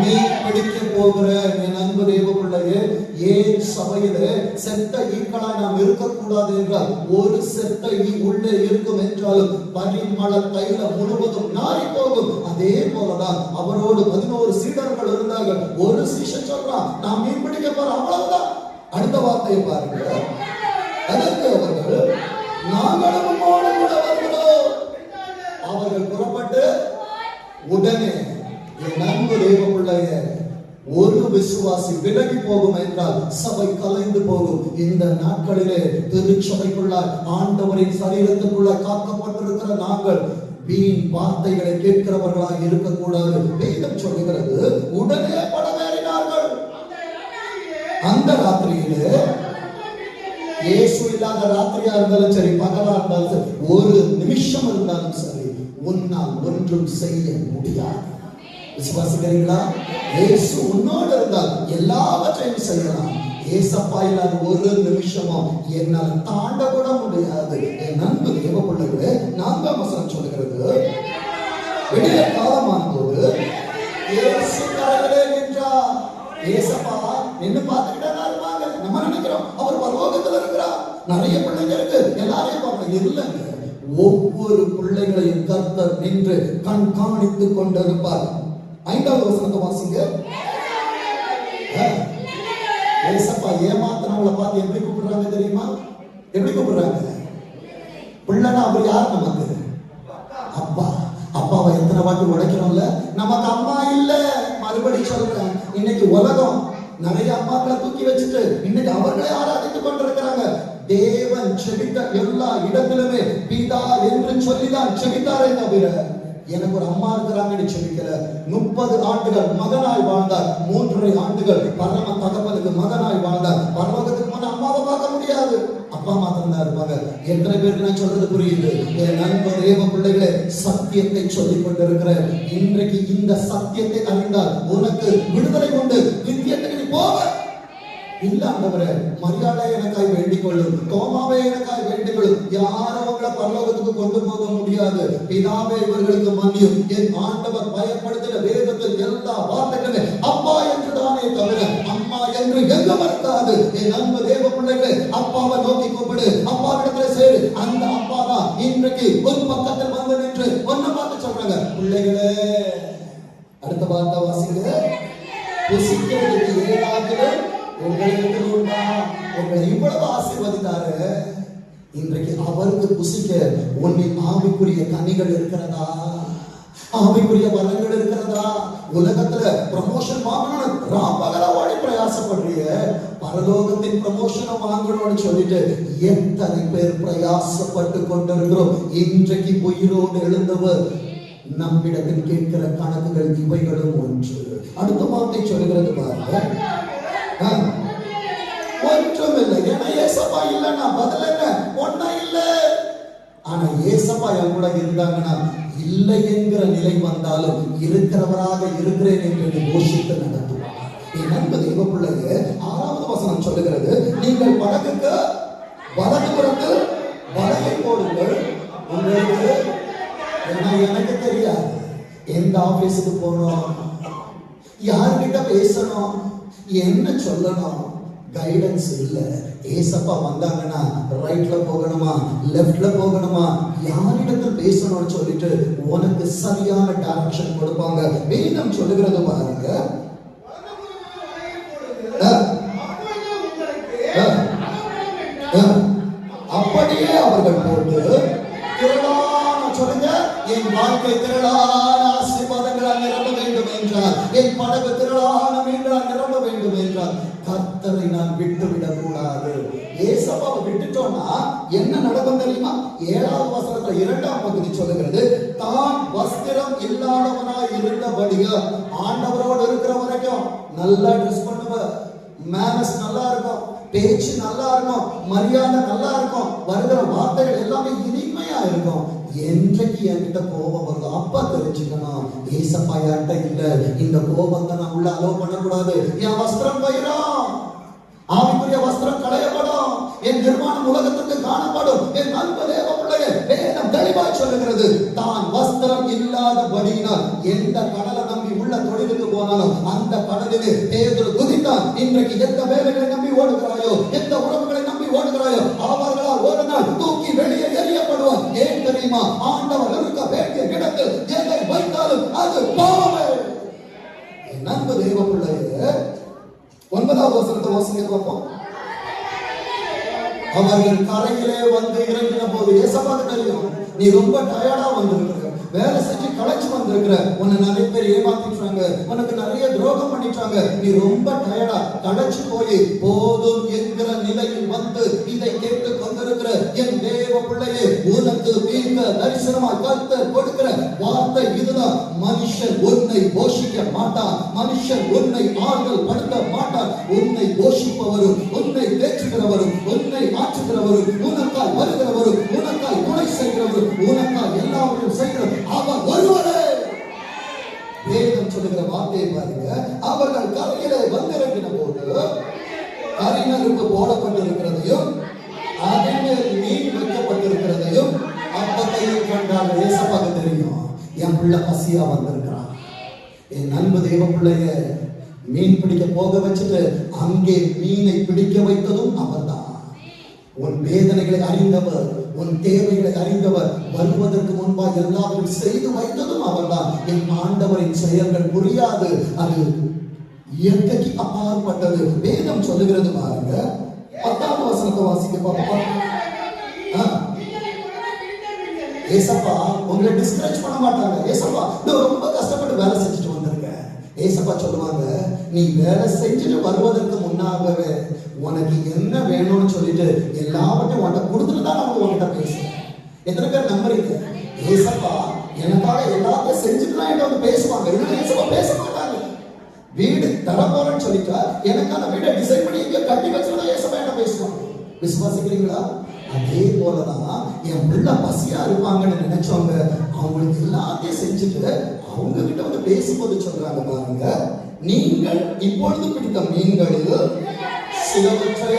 நீ பிடிக்க போகிற என் அன்பு தேவ பிள்ளையே, ஏன் சபையில செத்த ஈக்களாய் நாம் இருக்கக்கூடாது என்றால், ஒரு செத்த ஈ உள்ளே இருக்கும் என்றாலும் பரிமள தைலம் முழுவதும் நாறி போகும். அதே போலதான் அவரோடு 11 சீடர்கள் இருந்தார்கள். ஒரு சீஷன் சொல்றான், நான் மீன் பிடிக்க போறேன், அவ்வளவுதான். அடுத்த வார்த்தையை பாருங்க. அதற்கு அவர்கள், நாங்களும் உம்மோடு கூட வருகிறோம். அவர்கள் புறப்பட்டு உடனே, என் அன்பு தேவ பிள்ளையே, ஒரு விசுவாசி விலகி போகும் என்றால் சபை கலைந்து போகும். இந்த நாட்களிலே திருச்சபைக்குள்ள ஆண்டவரின் சரீரத்துக்குள்ள காக்கப்பட்டிருக்கிற நாங்கள் வீண் வார்த்தைகளை கேட்கிறவர்களாக இருக்கக்கூடாது. வேதம் சொல்லுகிறது, உடனே படமேறினார்கள். அந்த ராத்திரியிலே, இயேசு இல்லாத ராத்திரியா இருந்தாலும் சரி, பகலா இருந்தாலும் சரி, ஒரு நிமிஷம் இருந்தாலும் சரி, உன்னால் ஒன்றும் செய்ய முடியாது. விசுவாசிக்கிறீங்களா? இயேசு உன்னோடு இருந்தால் எல்லாவற்றையும் செய்யலாம். ஏசப்பா இல்லாத ஒரு நிமிஷமும் என்னால் தாண்ட கூட முடியாது. என் அன்பு தேவ பிள்ளைகளே, 4ஆம் வசனம் சொல்லுகிறது, விடிய காலமான போது இயேசு கரையிலே நின்றார். ஏசப்பா நின்னு பார்த்துக்கிட்டே இருப்பாங்க. நம்ம நினைக்கிறோம் அவர் பரலோகத்துல இருக்கிறார், நிறைய பிள்ளைங்க இருக்கு, எல்லாரையும் பார்க்க. இல்லைங்க, ஒவ்வொரு பிள்ளைகளையும் கர்த்தர் நின்று கண்காணித்துக் கொண்டிருப்பார். 5வது வசனத்தை வாசிங்க. ஏசப்பா ஏமாத்தினவங்களை பார்த்து எப்படி கூப்பிடுறாங்க தெரியுமா? எப்படி கூப்பிடுறாங்க? பிள்ளைனா அவர் யார் நமக்கு? அப்பா. அப்பாவை எத்தனை வாட்டி உடைக்கிறோம்ல? நமக்கு அம்மா இல்ல. மறுபடி சொல்றேன், இன்னைக்கு உலகம் நிறைய அம்மாக்களை தூக்கி வச்சுட்டு இன்னைக்கு அவர்களே ஆராதித்துக் கொண்டிருக்கிறாங்க. தேவன் செபித்த எல்லா இடத்திலுமே பிதா என்று சொல்லிதான் செபித்தாரே தவிர, எனக்கு ஒரு அம்மா இருக்கிறாங்கன்னு செபிக்கல. 30 ஆண்டுகள் மகனாய் வாழ்ந்தார், 3.5 ஆண்டுகள் பரம தகப்பனுக்கு மகனாய் வாழ்ந்தார். பரலோகத்துக்கு முன்ன அம்மாவை பார்க்க முடியாது, அப்பா மாத்திரம் தான் இருப்பாங்க. எத்தனை பேருக்கு நான் சொல்றது புரியுது? என் நண்பர் தேவ பிள்ளைகளே, சத்தியத்தை சொல்லிக் கொண்டிருக்கிற இன்றைக்கு இந்த சத்தியத்தை அறிந்தால் உனக்கு விடுதலை உண்டு. நித்தியத்துக்கு நீ போக இல்ல. ஆண்டவரே, மரியாதை எனக்காய் வேண்டிக் கொள்ளும், தோமாவே எனக்காய் வேண்டிக் கொள்ளும். யாரும் உங்களை பரலோகத்துக்கு கொண்டு போக முடியாது. பிதாவே இவர்களுக்கு மன்னியும். என் ஆண்டவர் பயப்படுத்தின வேதத்தில் எல்லா வார்த்தைகளுமே அப்பா என்று தானே தவிர அம்மா என்று எங்கும் இருக்காது. என் அன்பு தேவ பிள்ளைகளே, அப்பாவை நோக்கி கூப்பிடு, அப்பாவிடத்துல சேரு. அந்த அப்பா தான் இன்றைக்கு ஒரு பக்கத்தில் வந்து நின்று ஒன்ன பார்த்து சொல்றாங்க, பிள்ளைகளே. அடுத்த வார்த்தை வாசிங்க. புசிக்கிறதுக்கு ஏதாவது உங்களுக்கு உண்டா? உங்களை இவ்வளவு ஆசீர்வதித்தாரு, இன்றைக்கு அவருக்கு புசிக்க உன்னின் ஆவிக்குரிய கனிகள் இருக்கிறதா? ஆவிக்குரிய வரங்கள் இருக்கிறதா? உலகத்துல ப்ரமோஷன் வாங்கணும், ராப்பகலா ஓடி பிரயாசப்படுறிய, பரலோகத்தின் ப்ரமோஷனை வாங்கணும்னு சொல்லிட்டு எத்தனை பேர் பிரயாசப்பட்டு கொண்டிருக்கிறோம். இன்றைக்கு உயிரோடு எழுந்தவர் நம்மிடத்தில் கேட்கிற கணக்குகள் இவைகளும் ஒன்று. அடுத்த வார்த்தை சொல்லுகிறது பாருங்க, ஒன்றும் இல்லை. ஏன்னா ஏசப்பா இல்லைன்னா பதில் என்ன? ஒன்னும் இல்லை. ஆனா ஏசப்பா என் கூட இருந்தாங்கன்னா, இல்லை என்கிற நிலை வந்தாலும் இருக்கிறவராக இருக்கிறேன் என்று கோஷித்து நடத்துவார். என் நண்பு தெய்வ பிள்ளைங்க, 6வது வசனம் சொல்லுகிறது, நீங்கள் படகுக்கு வலது புறத்தில் வலையை போடுங்கள். உங்களுக்கு எனக்கு தெரியாது எந்த ஆபீஸுக்கு போகணும், யார்கிட்ட பேசணும், என்ன சொல்லணும், கைடன்ஸ் இல்ல. ஏசப்பா வந்தாங்கன்னா ரைட்ல போகணுமா லெஃப்ட்ல போகணுமா யாரிடத்தில் பேசணும்னு சொல்லிட்டு உனக்கு சரியான டைரக்ஷன் கொடுப்பாங்க. வேதம் சொல்லுகிறது பாருங்க, அப்படியே அவர்கள் போட்டு திரளான, சொல்லுங்க, என் வாழ்க்கை திரளான ஆசீர்வாதங்களால் நிரம்ப வேண்டும் என்றார், என் படகு திரளான மீன்களால் நிரம்ப வேண்டும் என்றார். கர்த்தரை நான் விட்டுவிடக் கூடாது. ஏசப்பாவை விட்டுட்டோம்னா என்ன நடக்கும் தெரியுமா? 7வது வசனத்துல 2ஆம் பகுதி சொல்லுகிறது, தான் வஸ்திரம் இல்லாதவனாய் இருந்தபடியா, ஆண்டவரோடு இருக்கிற வரைக்கும் நல்லா ட்ரெஸ் பண்ணுவார், மேனஸ் நல்லா இருக்கும், பேச்சு நல்லா இருக்கும், மரியாதை நல்லா இருக்கும், வருகிற வார்த்தைகள் எல்லாமே இனிமையா இருக்கும். என்றைக்கு என்கிட்ட கோபம் வருது அப்ப தெரிஞ்சுக்கணும், ஏசப்பா என்கிட்ட இல்ல, இந்த கோபத்தை நான் உள்ள அலோவ் பண்ணக்கூடாது. என் வஸ்திரம் போயிடும், ஆவிக்குரிய வஸ்திரம் களையப்படும், என் நிர்மாணம் உலகத்துக்கு காணப்படும். என் நண்ப தேவ பிள்ளையே, வேதம் தெளிவாய் சொல்லுகிறது. தான் வஸ்திரம் இல்லாதபடியினால் எந்த கடலை நம்பி உள்ள தொழிலுக்கு போனாலும் அந்த கடலிலே பேதுரு குதித்தான். இன்றைக்கு எந்த வேலைகளை நம்பி ஓடுகிறாயோ, எந்த உறவுகளை நம்பி ஓடுகிறாயோ, அவர்களால் ஒரு நாள் தூக்கி வெளியே எறியப்படுவார். ஏன் தெரியுமா? ஆண்டவர் இருக்க வேண்டிய இடத்தில் எதை வைத்தாலும் அது பாவமே. நண்பு தேவ பிள்ளையே, 9வது வசனத்தை வாசிங்க பார்ப்போம். அவர்கள் கரையிலே வந்து இறங்கின போது ஏசப்பாக்கு தெரியும், நீ ரொம்ப டயர்டா வந்திருக்கிற, வேலை செஞ்சு களைச்சு வந்திருக்கிற, உன்னை நிறைய பேர் ஏமாத்திட்டாங்க, உனக்கு நிறைய துரோகம் பண்ணிட்டாங்க, நீ ரொம்ப டயர்டா களைச்சு போய் போதும் என்கிற நிலையில் வந்து இதை கேட்டு கொண்டிருக்கிற என் தேவ பிள்ளையே, உனக்கு தீர்க்க தரிசனமா கர்த்தர் கொடுக்கிற வார்த்தை இதுதான். மனுஷன் உன்னை போஷிக்க மாட்டான், மனுஷன் உன்னை ஆறுதல் படுத்த மாட்டான். உன்னை போஷிப்பவரும், உன்னை தேற்றுகிறவரும், உன்னை ஆற்றுகிறவரும், உனக்காய் வருகிறவரும், உனக்காய் துணை செய்கிறவரும், உனக்காய் எல்லாவற்றையும் செய்கிறவர் அவர் ஒருவரே. வேதம் சொல்லுகிற வார்த்தையை பாருங்க. அவர்கள் கரையிலே வந்திறங்கின போது கரிநெருப்பு போடப்பட்டிருக்கிறதையும் அதன் மேல் மீன் வைக்கப்பட்டிருக்கிறதையும் அப்பத்தையும் கண்டால் ஏசப்பாக்கு தெரியும், என் பிள்ளை பசியா வந்திருக்கிறான். என் அன்பு தேவ பிள்ளைய மீன் பிடிக்க போக வச்சுட்டு அங்கே மீனை பிடிக்க வைத்ததும் அவர்தான். உன் வேதனைகளை அறிந்தவர், உன் தேவைகளை அறிந்தவர், வருவதற்கு முன்பாக எல்லாவற்றையும் செய்து வைத்ததும் அவர்தான். என் ஆண்டவரின் செயல்கள் புரியாது, அது இயற்கைக்கு அப்பாற்பட்டது. வேதம் சொல்லுகிறது பாருங்க. 10வது வசனத்தை வாசிக்க பார்ப்போம். ஏசப்பா உங்களை டிஸ்கரேஜ் பண்ண மாட்டாங்க. ஏசப்பா நான் ரொம்ப கஷ்டப்பட்டு வேலை செஞ்சுட்டு வந்திருக்கேன். ஏசப்பா சொல்லுவாங்க, நீ வேலை செஞ்சுட்டு வருவதற்கு முன்னாகவே உனக்கு என்ன வேணும்னு சொல்லிட்டு எல்லாவற்றையும் உன்கிட்ட கொடுத்துட்டு தான் அவங்க உன்கிட்ட பேசுறேன். எத்தனை பேர் நம்புறீங்க? ஏசப்பா எனக்காக எல்லாத்தையும் செஞ்சுட்டு தான் என்கிட்ட வந்து பேசுவாங்க. இல்லைன்னா ஏசப்பா பேச மாட்டாங்க. வீடு தரப்போறேன்னு சொல்லிட்டா எனக்கான வீடை டிசைன் பண்ணி இங்க கட்டி வச்சுதான் ஏசப்பா என்கிட்ட பேசுவாங்க. விசுவாசிக்கிறீங்களா? அதே போலதான் என் பிள்ளை பசியா இருப்பாங்கன்னு நினைச்சவங்க அவங்களுக்கு எல்லாத்தையும் செஞ்சுட்டு அவங்க கிட்ட வந்து பேசும்போது சொல்றாங்க பாருங்க, நீங்கள் இப்பொழுது பிடித்த மீன்களில் சிலவற்றை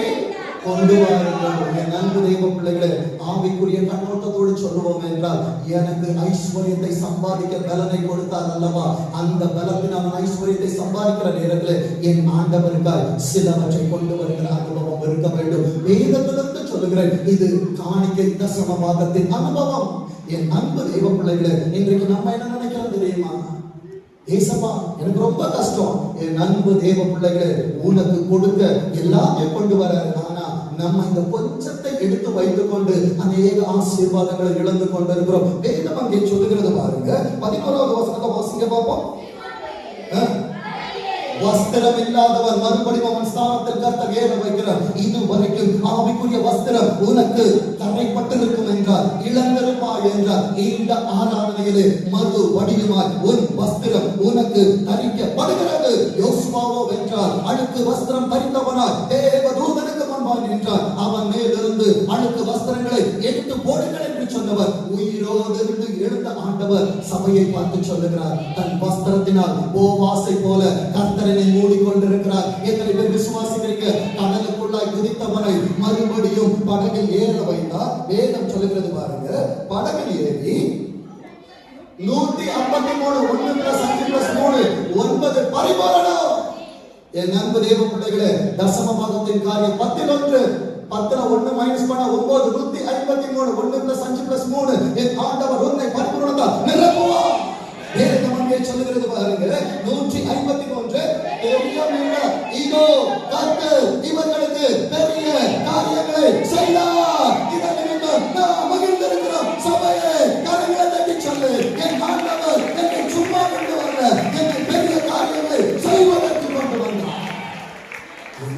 கொண்டு வாருங்கள். என் அன்பு தெய்வ பிள்ளைகளை ஆவிக்குரிய கண்ணோட்டத்தோடு சொல்லுவோம் என்றால், எனக்கு ஐஸ்வர்யத்தை சம்பாதிக்க பலனை கொடுத்தார் அல்லவா, அந்த பலத்தினால் ஐஸ்வர்யத்தை சம்பாதிக்கிற நேரத்தில் என் ஆண்டவருக்காய் சிலவற்றை கொண்டு வருகிற அனுபவம் இருக்க வேண்டும். வேதத்திலிருந்து சொல்லுகிறேன், இது காணிக்கை தசம பாகத்தின் அனுபவம். என் அன்பு தெய்வ பிள்ளைகளை இன்றைக்கு நம்ம என்ன நினைக்கிறோம் தெரியுமா? ஏசப்பா எனக்கு ரொம்ப கஷ்டம், என் அன்பு தேவ பிள்ளைகளை உனக்கு கொடுக்க எல்லாத்தையும் கொண்டு வர, ஆனா நம்ம இந்த கொஞ்சத்தை எடுத்து வைத்துக் கொண்டு அநேக ஆசீர்வாதங்களை இழந்து கொண்டிருக்கிறோம். வேதம் அங்கே சொல்லுகிறது பாருங்க. 11வது வசனத்தை வாசிங்க பார்ப்போம். வஸ்திரம் இல்லாதவர் மறுபடியும் அவன் ஸ்தானத்தில் கர்த்தர் ஏற வைக்கிறார். இதுவரைக்கும் ஆவிக்குரிய வஸ்திரம் உனக்கு தரைப்பட்டிருக்கும் என்றார், இளங்கருப்பாய் என்றார். இந்த ஆராதனையிலே மறு வடிவமாய் உன் வஸ்திரம் உனக்கு தரிக்கப்படுகிறது. யோசுவாவோ என்றார், அழுக்கு வஸ்திரம் தரித்தவனாய் தேவ தூதனுக்கு முன்பாக நின்றார். அவன் மேலிருந்து அழுக்கு வஸ்திரங்களை எடுத்து போடுங்கள் என்று சொன்னவர், உயிரோடு இருந்து எழுந்த ஆண்டவர் சபையை பார்த்து சொல்லுகிறார், தன் வஸ்திரத்தினால் போவாசை போல கர்த்தரை மூடிக்கொண்டிருக்கிறார். எத்தனை பேர் விசுவாசிக்கிறீங்க? கடலுக்குள்ளாய் குதித்தவனை மறுபடியும் படகில் ஏற வைத்தார். வேதம் சொல்லுகிறது பாருங்க, படகில் ஏறி 153 1 + 5 + 3 9 பரிபூரணம். என் அன்பு தேவ பிள்ளைகளே, தசம பாகத்தின் காரியம் 10 1 10 1 மைனஸ் பண்ணா 9 153 1 + 5 + 3 என் ஆண்டவர் உன்னை பரிபூரணத்தால் நிரப்புவார். வேதம் அங்கே சொல்லுகிறது பாருங்க, 153 இதோ கர்த்தர் இவர்களுக்கு பெரிய காரியங்களை செய்தார். இதன் நிமித்தம் நாம் மகிழ்ந்திருக்கிறோம். சபையே கரங்களை தட்டி சொல்லு, என் ஆண்டவர் என்னை சும்மா கொண்டு வரல, என்னை பெரிய காரியங்களை செய்வதற்கு கொண்டு வந்தார்.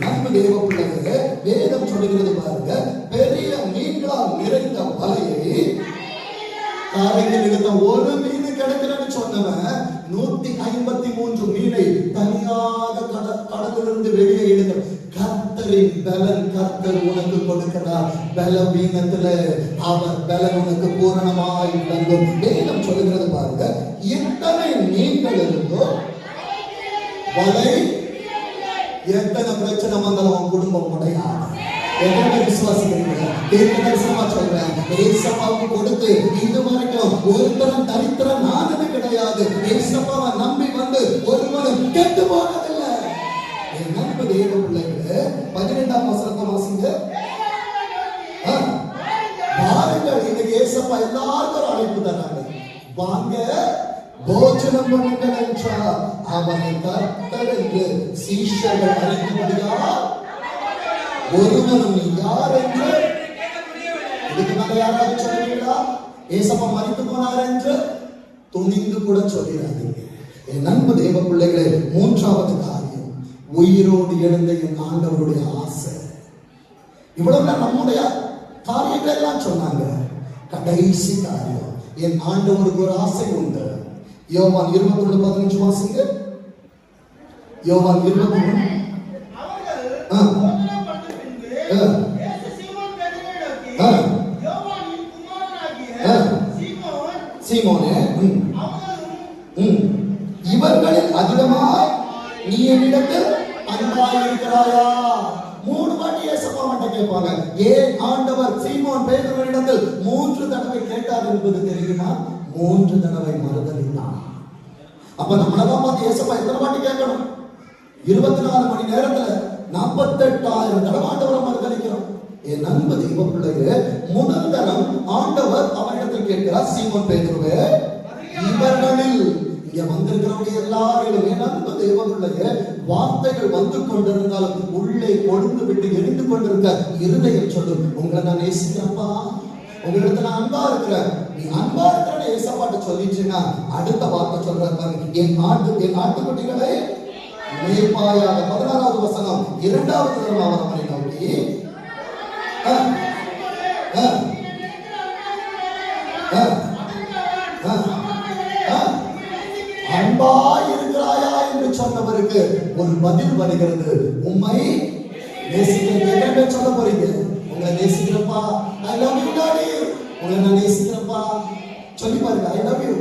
நன்மை தேவ பிள்ளைகளே, வேதம் சொல்லுகிறது பாருங்க, பெரிய மீன்களால் நிறைந்த வலையை காரையில் எடுத்த ஒரு மீன் கிடைக்கிறன்னு சொன்னவன் 153 மீனை தனியாக கடலிலிருந்து வெளியே எடுக்க கர்த்தரின் பலன் கர்த்தர் உனக்கு கொடுக்கிறார். பலவீனத்துல அவர் பலன் உனக்கு பூரணமாய் விளங்கும். வேதம் சொல்லுகிறது பாருங்க, எத்தனை மீன்கள் இருந்தோ வலை, எத்தனை பிரச்சனை வந்தாலும் குடும்பம் உடையாது. எத்தனை விசுவாசிக்கிறீங்க? தீர்க்க தரிசனமா சொல்றேன், ஏசப்பாவுக்கு கொடுத்து இதுவரைக்கும் ஒருத்தரும் தரித்திரம் நானது கிடையாது. ஏசப்பாவை நம்பி வந்து ஒருவனும் கெட்டு போனதில்லை. என் நண்பு தேவ பிள்ளைகளே, 12ஆம் வசனத்தை வாசிங்க. பாருங்கள், இன்னைக்கு ஏசப்பா எல்லாருக்கும் ஒரு அழைப்பு தராங்க. வாங்க போஜனம் பண்ணுங்கள் என்றார். அவனை கர்த்தர் என்று சீஷர்கள் அறிந்தபடியால் ஒருவனும் யார் என்று இதுக்கு மேல யாராவது சொல்லுவீங்களா? ஏசப்பா மரித்து போனார் என்று துணிந்து கூட சொல்லிடாதீங்க. என் நண்பு தேவ பிள்ளைகளே, 3வது காரியம், உயிரோடு எழுந்த என் ஆண்டவருடைய ஆசை. இவ்வளவு நம்முடைய காரியங்கள் எல்லாம் சொன்னாங்க. கடைசி காரியம், என் ஆண்டவருக்கு ஒரு ஆசை உண்டு. யோவான் 21:15 வாசிங்க. யோவான் 21. சீமோனே, இவர்களில் அதிகமாய் நீ என்னிடத்தில் அன்பாய் இருக்கிறாயா? 3 வாட்டி ஏசப்பா கிட்ட கேட்பாங்க. ஏன் ஆண்டவர் சீமோன் பேதுருவினிடத்தில் 3 தடவை கேட்டார் என்பது தெரியுமா? 3 தடவை மறுதலித்தான். அப்ப நம்மளதான் பார்த்து ஏசப்பா எத்தனை வாட்டி கேட்கணும்? 24 மணி நேரத்துல 48,000 தடவை ஆண்டவரை மறுதலிக்கிறோம். என் நண்பு தெய்வ பிள்ளைகளே, முதல் தரம் ஆண்டவர் அவரிடத்தில் கேட்கிறார், சீமோன் பேதுருவே, இவர்களில் இங்க வந்திருக்கிறவங்க எல்லாரும் என் நண்பு தெய்வ பிள்ளைகளே, வார்த்தைகள் வந்து கொண்டிருந்தாலும் உள்ளே கொழுந்து விட்டு எரிந்து கொண்டிருக்க இருதயம் சொல்லும், உங்களை நான் நேசிக்கிறப்பா, உங்களிடத்துல நான் அன்பா இருக்கிறேன். நீ அன்பா இருக்கிற ஏசப்பாட்ட சொல்லிச்சுன்னா அடுத்த வார்த்தை சொல்றாரு, என் ஆட்டுக்குட்டிகளை மேய்ப்பாயாக. 16வது வசனம், 2வது தரம் அவர் அவரை நோக்கி அன்பா இருக்கிறாயா என்று சொன்னவருக்கு ஒரு பதில் வருகிறது, உம்மை நேசிக்கிறேன் சொல்ல போறீங்க. உங்களை நேசிக்கிறப்பா, ஐ லவ் யூ டாடி, உங்களை நான் நேசிக்கிறப்பா சொல்லி பாருங்க, ஐ லவ் யூ.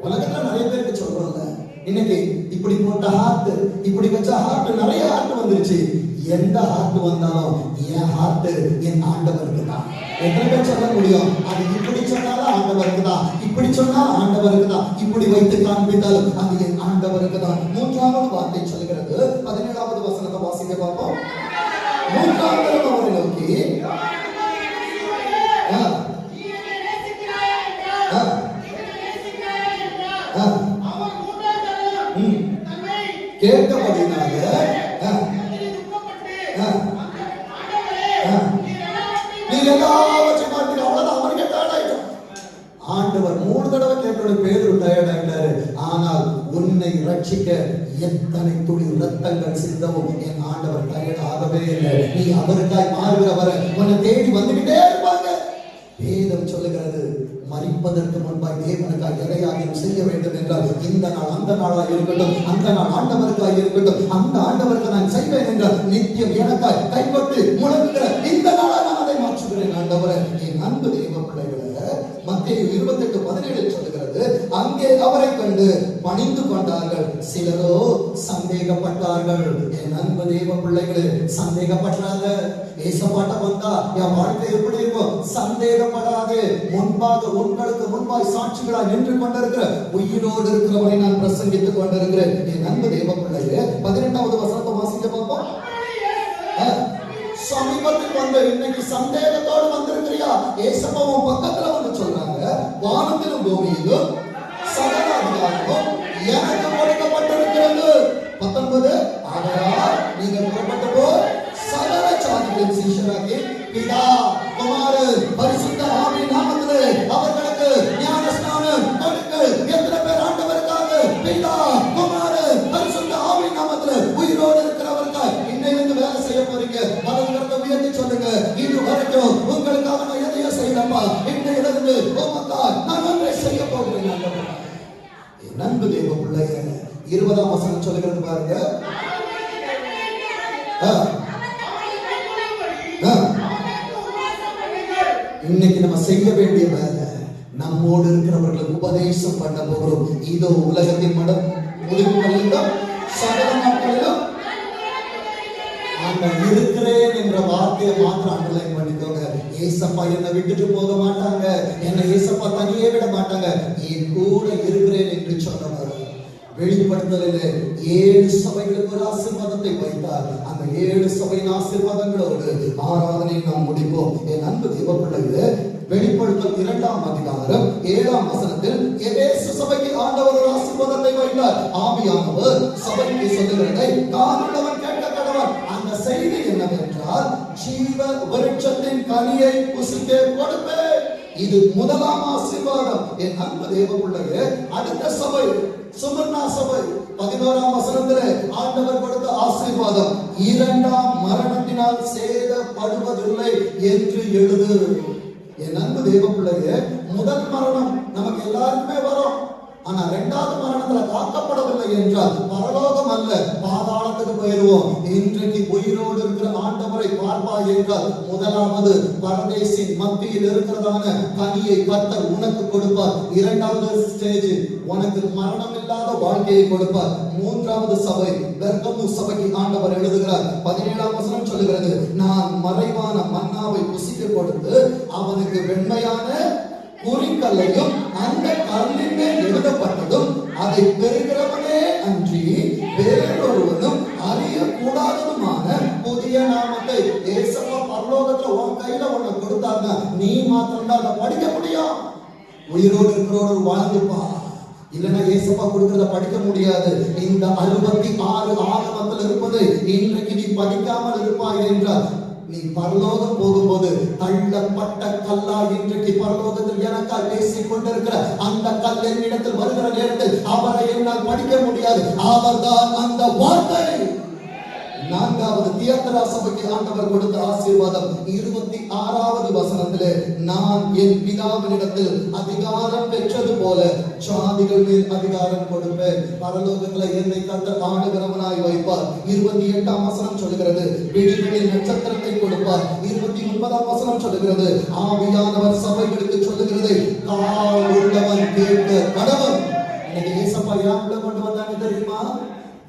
உலகத்துல நிறைய பேருக்கு சொல்றோம்ல, இன்னைக்கு இப்படி போட்ட ஹார்ட், இப்படி வச்ச ஹார்ட், நிறைய ஹார்ட் வந்துருச்சு. எந்த ஹார்ட் வந்தாலும் என் ஹார்ட் என் ஆண்டவருக்கு தான். எத்தனை பேர் சொல்ல முடியும்? அது இப்படி சொன்னாலும் ஆண்டவருக்கு தான், இப்படி சொன்னால் ஆண்டவருக்கு தான், இப்படி வைத்து காண்பித்தாலும் அது என் ஆண்டவருக்கு தான். 3வது வார்த்தை சொல்கிறது, 17வது வசனத்தை வாசிக்க பார்ப்போம். 3வது அவரை நோக்கி கேட்டபடினால ஆண்டவர் 3 தடவை கேட்டோட பேதுரு டயர்ட் ஆயிட்டாரு. ஆனால் உன்னை ரட்சிக்க எத்தனை துளி ரத்தங்கள் சிந்தவும் என் ஆண்டவர் டயர்ட் ஆகவே இல்லை. நீ அவருக்காய் மாறுகிறவரை உன்னை தேடி வந்துகிட்டே இருப்பாங்க. வேதம் சொல்லுகிறது, மரிப்பதற்கு முன்பாய் தேவனுக்காய் எதையாகியும் செய்ய வேண்டும் என்றால் இந்த நாள் அந்த நாளாக இருக்கட்டும், அந்த நாள் ஆண்டவருக்காய் இருக்கட்டும், அந்த ஆண்டவருக்கு நான் செய்வேன் என்றால் நித்தியம் எனக்காய் கைப்பட்டு முழங்குகிற இந்த நாளை நான் அதை மாற்றுகிறேன். ஆண்டவரை, என் அன்பு தெய்வ பிள்ளைகளை, மத்தேயு 28:17 சொல்லுகிறது, அங்கே அவரை கண்டு பணிந்து கொண்டார்கள், சிலரோ சந்தேகப்பட்டார்கள். என் அன்பு தெய்வ பிள்ளைகளே, சந்தேகப்பட்டாங்க. ஏசப்பாட்ட வந்தா என் வாழ்க்கை எப்படி இருக்கும்? சந்தேகப்படாதே. முன்பாக உங்களுக்கு முன்பாய் சாட்சிகளாய் நின்று கொண்டிருக்கிற உயிரோடு இருக்கிறவரை நான் பிரசங்கித்துக் கொண்டிருக்கிறேன். என் அன்பு தேவ பிள்ளைகளே, 18வது வசனத்தை வாசிக்க பார்ப்போம். சமீபத்தில் வந்து இன்னைக்கு சந்தேகத்தோடு வந்திருக்கிறியா? ஏசப்பாவும் பக்கத்துல வந்து சொல்றாங்க, வானத்திலும் பூமியிலும் சகல அதிகாரமும் எனக்கு கொடுக்கப்பட்டிருக்கிறது. 19 ஆகையால் நீங்கள் புறப்பட்டு போய் சகல ஜாதிகளின் சீஷராகி பிதா குமாரன் பரிசுத்த ஆவியின் நாமத்திலே அவர்களுக்கு ஞான ஸ்நானம் கொடுங்கள். எத்தனை பேர் ஆண்டவருக்காக பிதா குமாரன் பரிசுத்த ஆவியின் நாமத்திலே உயிரோடு இருக்கிறவர்கள் இன்னையிலிருந்து வேலை செய்ய போறீங்க? பலவிதத்தை உயர்த்தி சொல்லுங்க, இது வரைக்கும் உங்களுக்காக நான் எதையோ செய்யலப்பா, இன்னையிலிருந்து உமக்காக நான் ஒன்றை செய்ய போகிறேன். நண்பு தேவ பிள்ளைய 20ஆம் வசனம் சொல்லுகிறது பாருங்க. இன்னைக்கு நம்ம செய்ய வேண்டிய வேலை, நம்மோடு இருக்கிறவர்களுக்கு உபதேசம் பண்ண போகிறோம். இதோ உலகத்தின் முடிவுகளிலும் சகல நாட்களிலும் நான் இருக்கிறேன் என்ற வார்த்தையை மாத்திரம் அண்டர்லைன் பண்ணிக்கோங்க. ஏசப்பா என்னை விட்டுட்டு போக மாட்டாங்க, என்னை ஏசப்பா தனியே விட மாட்டாங்க, என் கூட இருக்கிறேன் என்று சொன்னவர். வெளிப்படுத்தலிலே 7 சபைகளுக்கு ஒரு ஆசீர்வாதத்தை வைத்தார். அந்த 7 சபையின் ஆசீர்வாதங்களோடு ஆராதனை நாம் முடிப்போம். என் அன்பு தேவ பிள்ளைகளே, வெளிப்படுத்தல் 2ஆம் அதிகாரம் 7ஆம் வசனத்தில் எபேசு சபைக்கு ஆண்டவர் ஒரு ஆசீர்வாதத்தை வைத்தார். ஆவியானவர் சபைக்கு சொல்லுகிறதை காதுள்ளவன் கேட்க கடவன். அந்த செய்தி என்னவென்றால், ஜீவ விருட்சத்தின் கனியை புசிக்க கொடுப்பேன். இது முதலாம் ஆசீர்வாதம். என் அன்பு தேவ பிள்ளைகளே, அடுத்த சபை சுமர்னா சபை 11ஆம் வசனத்திலே ஆண்டவர் கொடுத்த ஆசீர்வாதம், 2ஆம் மரணத்தினால் சேதப்படுவதில்லை என்று எழுது. என் அன்பு தேவ பிள்ளையே, முதல் மரணம் நமக்கு எல்லாருக்குமே வரும். ஆனா 2வது மரணத்துல காக்கப்படவில்லை என்றால் பரலோகம் அல்ல, பாதாளத்துக்கு போயிடுவோம். இன்றைக்கு உயிரோடு இருக்கிற ஆண்டவரை பார்ப்பாய் என்றால், முதலாவது பரதேசின் மத்தியில் இருக்கிறதான கனியை கர்த்தர் உனக்கு கொடுப்பார். 2வது ஸ்டேஜ் உனக்கு மரணம் இல்லாத வாழ்க்கையை கொடுப்பார். 3வது சபை பெர்கமு சபைக்கு ஆண்டவர் எழுதுகிறார். 17ஆம் வசனம் சொல்லுகிறது, நான் மறைவான மன்னாவை புசிக்க கொடுத்து அவனுக்கு வெண்மையான குறிக்கல்லையும் அந்த கல்லின் மேல் எழுதப்பட்டதும் அதை பெறுகிறவனே அன்றி வேறொருவனும் அறியக்கூடாததுமான புதிய நாமத்தை ஏசப்பா பரலோகத்துல உன் கையில உன்னை கொடுத்தாங்க. நீ மாத்திரம் தான் அதை படிக்க முடியும். உயிரோடு இருக்கிறோடு வாழ்ந்துப்பா, இல்லைன்னா ஏசப்பா கொடுக்கிறத படிக்க முடியாது. இந்த 66 ஆகமத்தில் இருப்பது இன்றைக்கு நீ படிக்காமல் இருப்பாய் என்றால், நீ பரலோகம் போகும்போது தள்ளப்பட்ட கல்லா இன்றைக்கு பரலோகத்தில் எனக்காக பேசிக் கொண்டிருக்கிற அந்த கல் என்னிடத்தில் வருகிற நேரத்தில் அவரை என்னால் படிக்க முடியாது. அவர்தான் அந்த வார்த்தை. 4வது தியத்தரா சபைக்கு ஆண்டவர் கொடுத்த ஆசீர்வாதம் 26வது வசனத்திலே, நான் என் பிதாவினிடத்தில் அதிகாரம் பெற்றது போல ஜாதிகள் மேல் அதிகாரம் கொடுப்பேன். பரலோகத்துல என்னை கர்த்தர் ஆளுகிறவனாய் வைப்பார். 28ஆம் வசனம் சொல்லுகிறது, விடிவெளியில் நட்சத்திரத்தை கொடுப்பார். 29ஆம் வசனம் சொல்லுகிறது, ஆவியானவர் சபைகளுக்கு சொல்லுகிறது, கால் உள்ளவன் கேட்க கடவன். இன்னைக்கு ஏசப்பா யாருக்குள்ள கொண்டு வந்தாங்க தெரியுமா?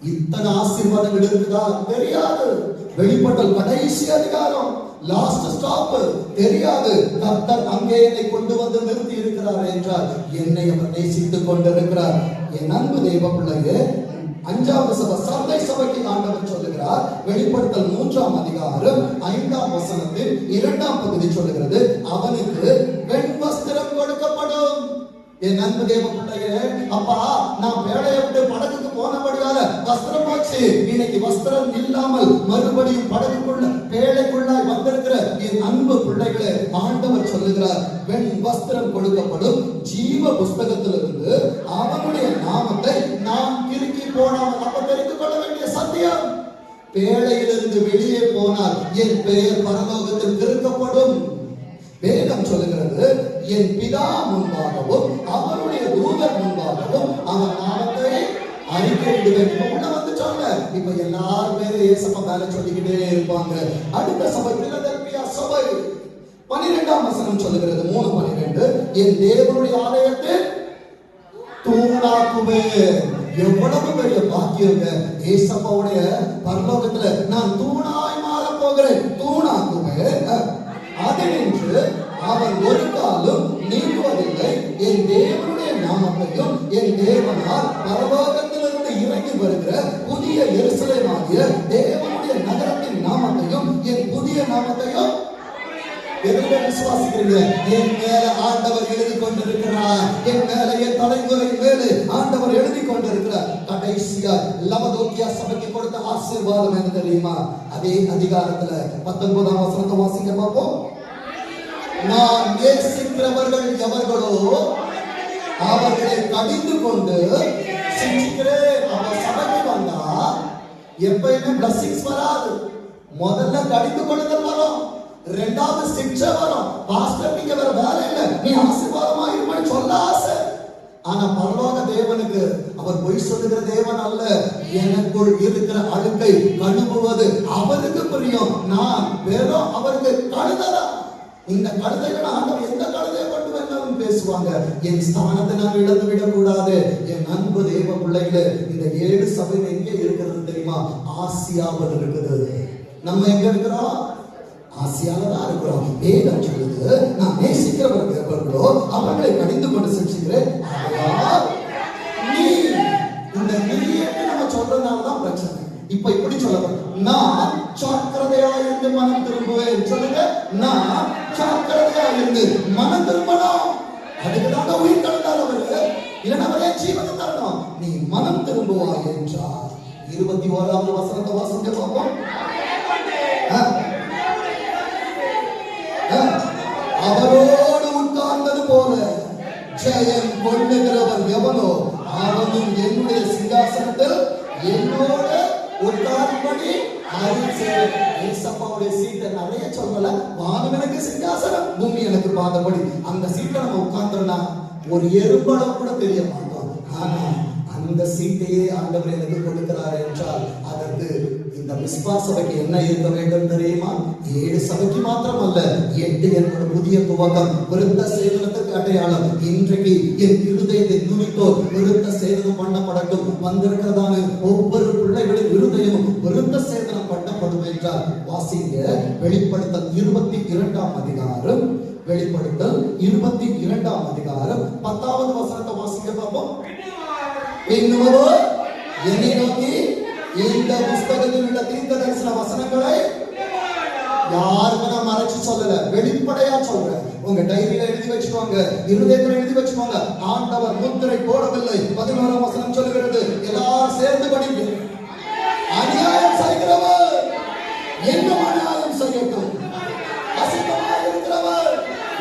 இத்தனை ஆசீர்வாதங்கள் இருக்குதா தெரியாது. வெளிப்பட்டல் கடைசி அதிகாரம், லாஸ்ட் ஸ்டாப் தெரியாது. கர்த்தர் அங்கே என்னை கொண்டு வந்து நிறுத்தி இருக்கிறார் என்றால் என்னை அவர் நேசித்துக் கொண்டிருக்கிறார். என் அன்பு தேவ பிள்ளையே, 5வது சபை சர்தை சபைக்கு ஆண்டவர் சொல்லுகிறார். வெளிப்படுத்தல் 3ஆம் அதிகாரம் 5ஆம் வசனத்தில் 2ஆம் பகுதி சொல்லுகிறது, அவனுக்கு வெண் வஸ்திரம் கொடுக்கப்படும். என் அன்பு தேவ பிள்ளையே, அப்பா நான் வேலையை விட்டு படகுக்கு போனபடியால வஸ்திரம் போச்சு. இன்னைக்கு வஸ்திரம் இல்லாமல் மறுபடியும் படகுக்குள்ள வேலைக்குள்ளாய் வந்திருக்கிற என் அன்பு பிள்ளைகளே, ஆண்டவர் சொல்லுகிறார், வெண் வஸ்திரம் கொடுக்கப்படும். ஜீவ புஸ்தகத்திலிருந்து அவனுடைய நாமத்தை நாம் கிறுக்கி போடாமல். அப்ப தெரிந்து கொள்ள வேண்டிய சத்தியம், வேலையிலிருந்து வெளியே போனால் என் பெயர் பரலோகத்தில் கிறுக்கப்படும். வேதம் சொல்லுகிறது, என் பிதா முன்பாகவும் அவருடைய தூதர் முன்பாகவும் அவன் நாமத்தை அறிக்கையிடுவேன். உள்ள வந்து சொல்ல, இப்ப எல்லாரும் பேரும் ஏசப்பா மேல சொல்லிக்கிட்டே இருப்பாங்க. அடுத்த சபை பிலதெல்பியா சபை 12ஆம் வசனம் சொல்லுகிறது, 3:12, என் தேவனுடைய ஆலயத்தில் தூணாக்குவேன். எவ்வளவு பெரிய பாக்கியங்க! ஏசப்பாவுடைய பரலோகத்துல நான் தூணாய் மாற போகிறேன், தூணாக்குவேன். அதனின்று அவர் ஒரு காலம் நீங்குவதில்லை. என் தேவனுடைய நாமத்தையும் என் தேவனால் பரலோகத்திலிருந்து இறங்கி வருகிற புதிய எருசலேமாகிய தேவனுடைய நகரத்தின் நாமத்தையும் என் புதிய நாமத்தையும் விசுவாசிக்கிறீங்க? என் மேல ஆண்டவர் எழுதி கொண்டிருக்கிறார். என் மேல என் தலைமுறை மேல ஆண்டவர் எழுதி கொண்டிருக்கிறார். கடைசியா லவதோக்கியா சபைக்கு கொடுத்த ஆசீர்வாதம் என்ன தெரியுமா? அதே அதிகாரத்துல 19ஆம் வசனத்தை வாசிக்க பார்ப்போம். நான் நேசிக்கிறவர்கள் எவர்களோ அவர்களை கடிந்து கொண்டு சிரிக்கிறேன். அவர் சபைக்கு வந்தா எப்பயுமே பிளஸிங்ஸ் வராது. முதல்ல கடிந்து கொள்ளுதல் வரும், 2வது சிக்ஷை வரும். பாஸ்டர் நீங்க வேற வேலை இல்லை, நீ ஆசீர்வாதமா இருப்பேன்னு சொல்ல ஆசை. ஆனா பரலோக தேவனுக்கு அவர் பொய் சொல்லுகிற தேவன் அல்ல. எனக்குள் இருக்கிற அழுக்கை கழுவுவது அவருக்கு பிரியம். நான் வெறும் அவருக்கு கழுதலா. இந்த கழுதைகளை ஆண்டவர் எந்த கழுதையை கொண்டு வந்தாலும் பேசுவாங்க. என் ஸ்தானத்தை நான் இழந்து விடக் கூடாது. என் அன்பு தேவ பிள்ளைகளே, இந்த 7 சபை எங்கே இருக்கிறது தெரியுமா? ஆசியாவில் இருக்குது. நம்ம எங்க இருக்கிறோம்? ஆசையாலதான் இருக்கிறோம். வேதம் சொல்லுது, நான் நேசிக்கிறவர்களோ அவர்களை கடிந்து கொண்டு செஞ்சுக்கிறேன். நீ இந்த நீன்னு நம்ம சொல்றதுனாலதான் பிரச்சனை. இப்ப இப்படி சொல்லப்படும், நான் ஜாக்கிரதையா இருந்து மனம் திரும்புவேன். சொல்லுங்க, நான் ஜாக்கிரதையா இருந்து மனம் திரும்பணும். அதுக்குதாங்க உயிர் தந்தார் அவரு, இல்லைன்னா அவரே ஜீவனை தரணும். நீ மனம் திரும்புவாய் என்றார். 21வது வசனத்தை வாசிக்க பார்ப்போம். அவரோடு உட்கார்ந்தது போல ஜெயம் கொள்ளுகிறவன் எவனோ அவனும் என்னுடைய சிங்காசனத்தில் என்னோட உட்கார்படி ஏசப்பாவுடைய சீட்டை நிறைய சொல்லல. வானம் எனக்கு சிங்காசனம், பூமி எனக்கு பாதபடி. அந்த சீட்டை நம்ம உட்கார்ந்தோம்னா ஒரு எறும்பளவு கூட தெரிய மாட்டோம். ஆனா அந்த சீட்டையே ஆண்டவர் எனக்கு கொடுக்கிறார் என்றால் அதற்கு இந்த மிஸ்பா சபைக்கு என்ன இருக்க வேண்டும் தெரியுமா? 7 சபைக்கு மாத்திரம் அல்ல, 8 என்பது புதிய துவக்கம், விருத்த சேதனத்துக்கு அடையாளம். இன்றைக்கு என் இருதயத்தை நுனித்தோர் விருத்த சேதனம் பண்ணப்படட்டும். வந்திருக்கிறதான ஒவ்வொரு பிள்ளைகளின் இருதயமும் விருத்த சேதனம் பண்ணப்படும் என்றால் வாசிங்க. வெளிப்படுத்தல் 22ஆம் அதிகாரம், வெளிப்படுத்தல் 22ஆம் அதிகாரம் 10வது வசனத்தை வாசிக்க பார்ப்போம். என்னவோ என்னை நோக்கி இந்த புஸ்தகத்தில் உள்ள தீர்க்க தரிசன வசனங்களை யாருமே நான் மறைச்சு சொல்லல, வெளிப்படையா சொல்றேன். உங்க டைரியில எழுதி வச்சுக்கோங்க, இருதயத்துல எழுதி வச்சுக்கோங்க. ஆண்டவர் முத்திரை போடவில்லை. 11ஆம் வசனம் சொல்லுகிறது, எல்லாரும் சேர்ந்து படிங்க. அநியாயம் செய்கிறவர் இன்னும் அநியாயம் செய்யட்டும், அசுத்தமாக இருக்கிறவர்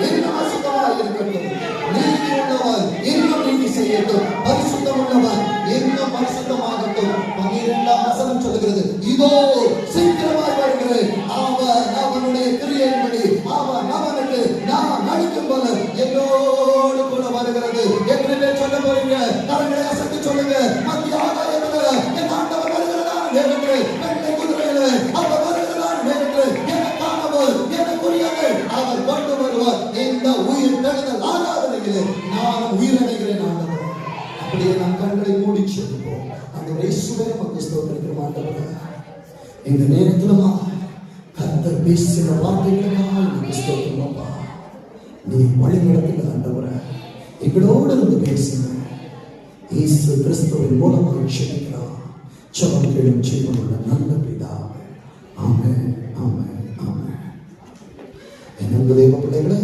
இன்னும் அசுத்தமாக இருக்கட்டும், நீதி உள்ளவர் இன்னும் நீதி செய்யட்டும், பரிசுத்தம் உள்ளவர் இன்னும் பரிசுத்தமாகட்டும். 12ஆம் வசனம் சொல்லுகிறது, இதோ சீக்கிரமாய் வருகிறேன், அவன் அவனுடைய கிரியையின்படி அவன் அவனுக்கு நான் அளிக்கும் போல என்னோடு கூட வருகிறது என்று சொல்ல போறீங்க. கரங்களை அசைத்து சொல்லுங்க, மத்திய ஆகாயத்துல என் ஆண்டவர் வருகிறான் என்று, வெள்ளை குதிரையில அவர் வருகிறான் என்று, எனக்கானவர் எனக்குரியவர் அவர் கொண்டு வருவார். இந்த உயிர் தெழுதல் ஆராதனையிலே நான் உயிரடைகிறேன் ஆண்டவர். அப்படியே நம் கண்களை மூடி சொல்லுவோம். ஆண்டவரே இயேசுவே உமக்கு ஸ்தோத்திரம் ஆண்டவரே. இந்த நேரத்துல கர்த்தர் பேசுகிற வார்த்தைகளுக்காக உமக்கு ஸ்தோத்திரம் அப்பா. நீ வழி நடத்துங்க ஆண்டவரே, எங்களோடு இருந்து பேசுங்க. இயேசு கிறிஸ்துவின் மூலமாக ஜெபிக்கிறோம். ஜெபம் கேளும் ஜீவனுள்ள நல்ல பிதாவே. ஆமென், ஆமென், ஆமென். என் அன்பு தேவ பிள்ளைகளே,